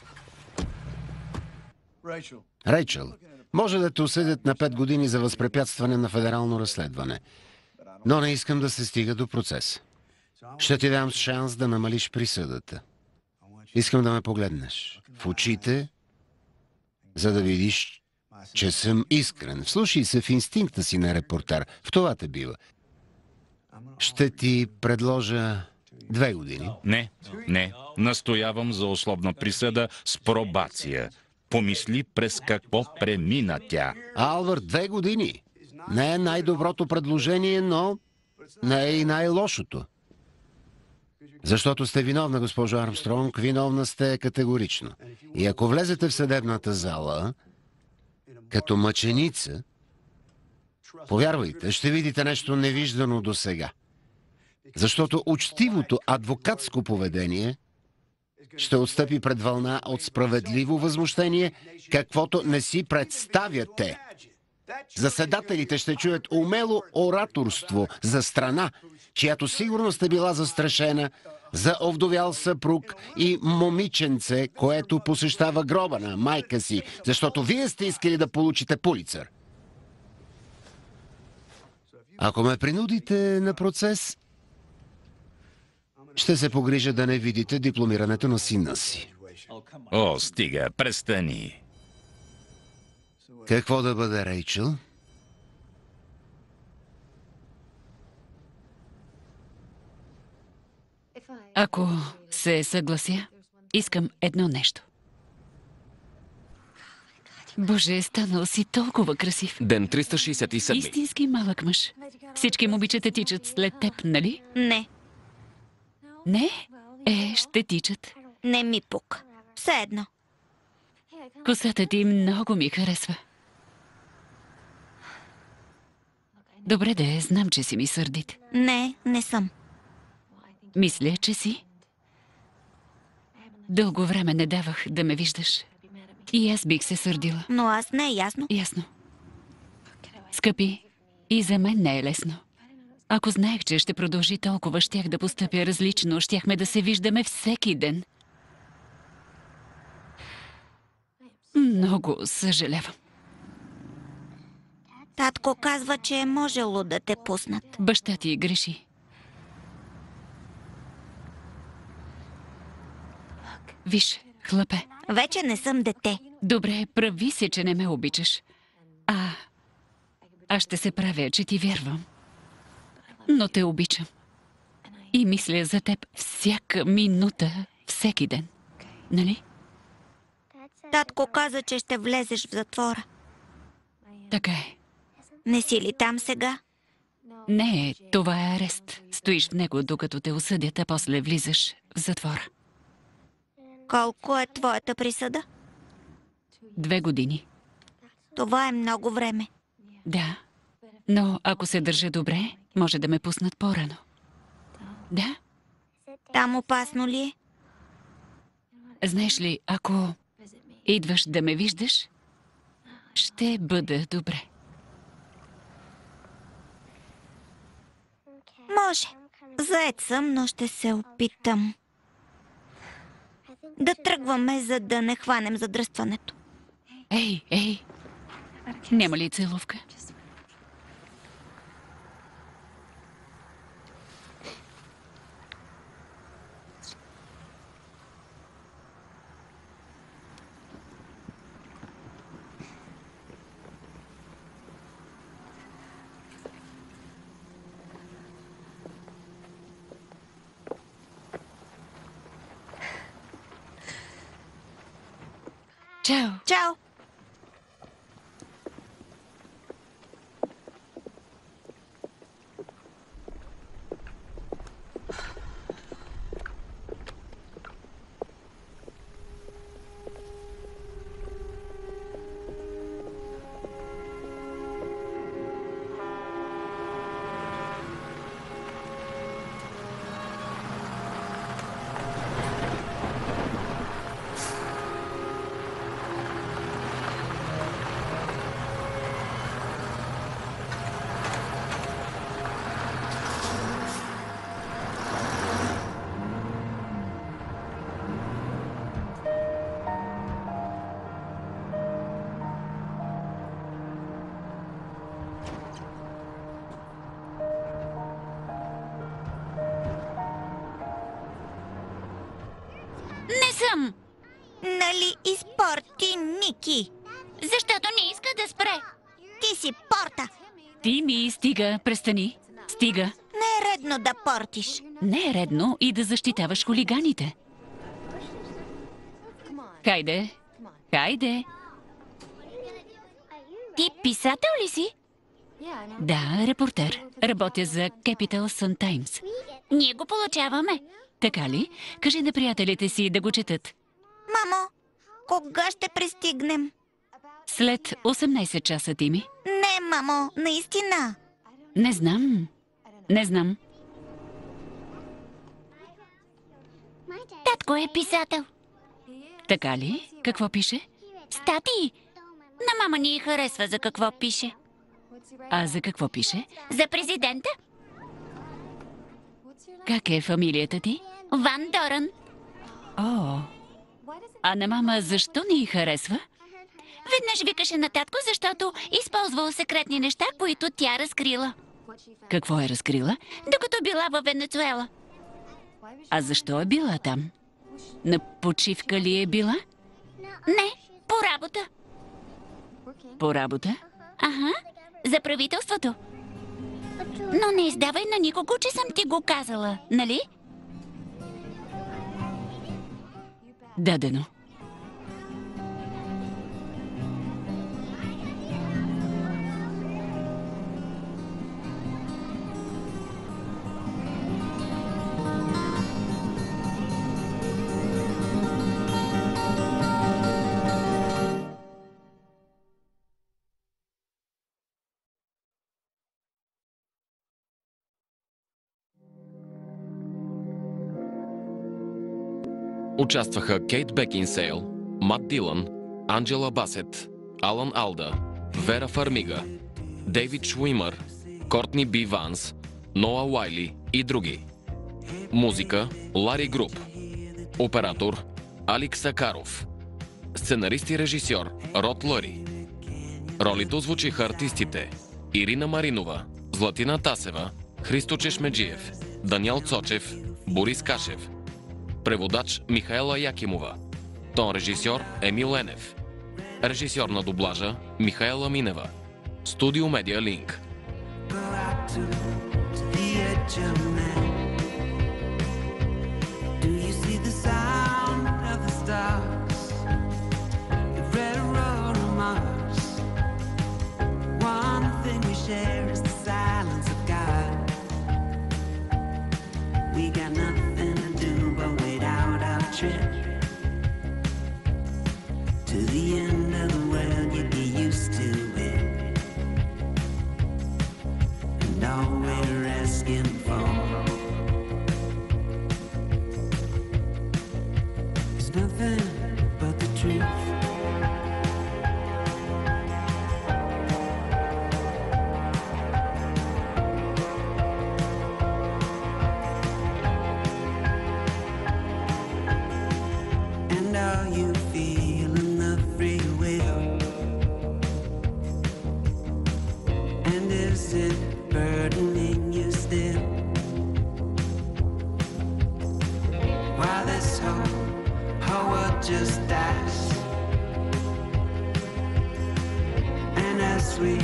Рейчел, може да те осъдят на 5 години за възпрепятстване на федерално разследване. Но не искам да се стига до процес. Ще ти дам шанс да намалиш присъдата. Искам да ме погледнеш в очите, за да видиш, че съм искрен. Вслушай се в инстинкта си на репортер. В това те бива. Ще ти предложа 2 години. Не. Настоявам за условна присъда с пробация. Помисли през какво премина тя. Алвард, 2 години. Не е най-доброто предложение, но не е и най-лошото. Защото сте виновна, госпожо Армстронг, виновна сте категорично. И ако влезете в съдебната зала, като мъченица, повярвайте, ще видите нещо невиждано досега. Защото учтивото адвокатско поведение ще отстъпи пред вълна от справедливо възмущение, каквото не си представяте. Заседателите ще чуят умело ораторство за страна, чиято сигурност е била застрашена, за овдовял съпруг и момиченце, което посещава гроба на майка си, защото вие сте искали да получите Пулицър. Ако ме принудите на процес, ще се погрижа да не видите дипломирането на сина си. О, стига, престани. Какво да бъде, Рейчъл? Ако се съглася, искам едно нещо. Боже, станал си толкова красив. Ден 367. Истински малък мъж. Всички момичета тичат след теб, нали? Не, Не? Ще тичат. не ми пук. Все едно. Косата ти много ми харесва. Добре де, знам, че си ми сърдит. Не, не съм. Мисля, че си. Дълго време не давах да ме виждаш. И аз бих се сърдила. Но аз не, ясно. Ясно. Скъпи, и за мен не е лесно. Ако знаех, че ще продължи толкова, щях да постъпя различно, щяхме да се виждаме всеки ден. Много съжалявам. Татко казва, че е можело да те пуснат. Баща ти греши. Виж, хлапе. Вече не съм дете. Добре, прави се, че не ме обичаш. Аз ще се правя, че ти вярвам. Но те обичам. И мисля за теб всяка минута, всеки ден. Нали? Татко каза, че ще влезеш в затвора. Така е. Не си ли там сега? Не, това е арест. Стоиш в него, докато те осъдят, а после влизаш в затвора. Колко е твоята присъда? 2 години. Това е много време. Да. Но ако се държа добре, може да ме пуснат по-рано. Да? Там опасно ли е? Знаеш ли, ако идваш да ме виждаш, ще бъда добре. Може. Заед съм, но ще се опитам. Да тръгваме, за да не хванем задръстването. Ей! Няма ли целувка? Чао! Чао! съм. Нали изпорти Ники? Защото не иска да спре. Ти си порта. Тими, стига, престани. Стига. Не е редно да портиш. Не е редно и да защитаваш хулиганите. Хайде. Хайде. Ти писател ли си? Да, репортер. Работя за Capital Sun Times. Ние го получаваме. Така ли? Кажи на приятелите си да го четат. Мамо, кога ще пристигнем? След 18 часа, Тими. Не, мамо, наистина. Не знам. Не знам. Татко е писател. Така ли? Какво пише? Статии. На мама ни харесва за какво пише. А за какво пише? За президента. Как е фамилията ти? Ван Доран. О. А на мама защо ни й харесва? Веднъж викаше на татко, защото използвал секретни неща, които тя разкрила. Какво е разкрила? Докато била във Венецуела. А защо е била там? На почивка ли е била? Не, по работа. По работа? Ага, за правителството. Но не издавай на никого, че съм ти го казала, нали? Дадено. Участваха Кейт Бекинсейл, Мат Дилан, Анджела Басет, Алан Алда, Вера Фармига, Дейвид Шуимър, Кортни Би Ванс, Ноа Уайли и други. Музика – Лари Груп. Оператор – Алик Сакаров. Сценарист и режисьор – Род Лъри. Ролите озвучиха артистите Ирина Маринова, Златина Тасева, Христо Чешмеджиев, Даниел Цочев, Борис Кашев. Преводач Михаела Якимова. Тон режисьор Емил Енев. Режисьор на дублажа Михаела Минева. Студио Медиа Линк. To the end of the world, you'd be used to it. And all we're asking for is nothing but the truth. And are you feeling the free will? And is it burdening you still? Why this whole world just dies? And as we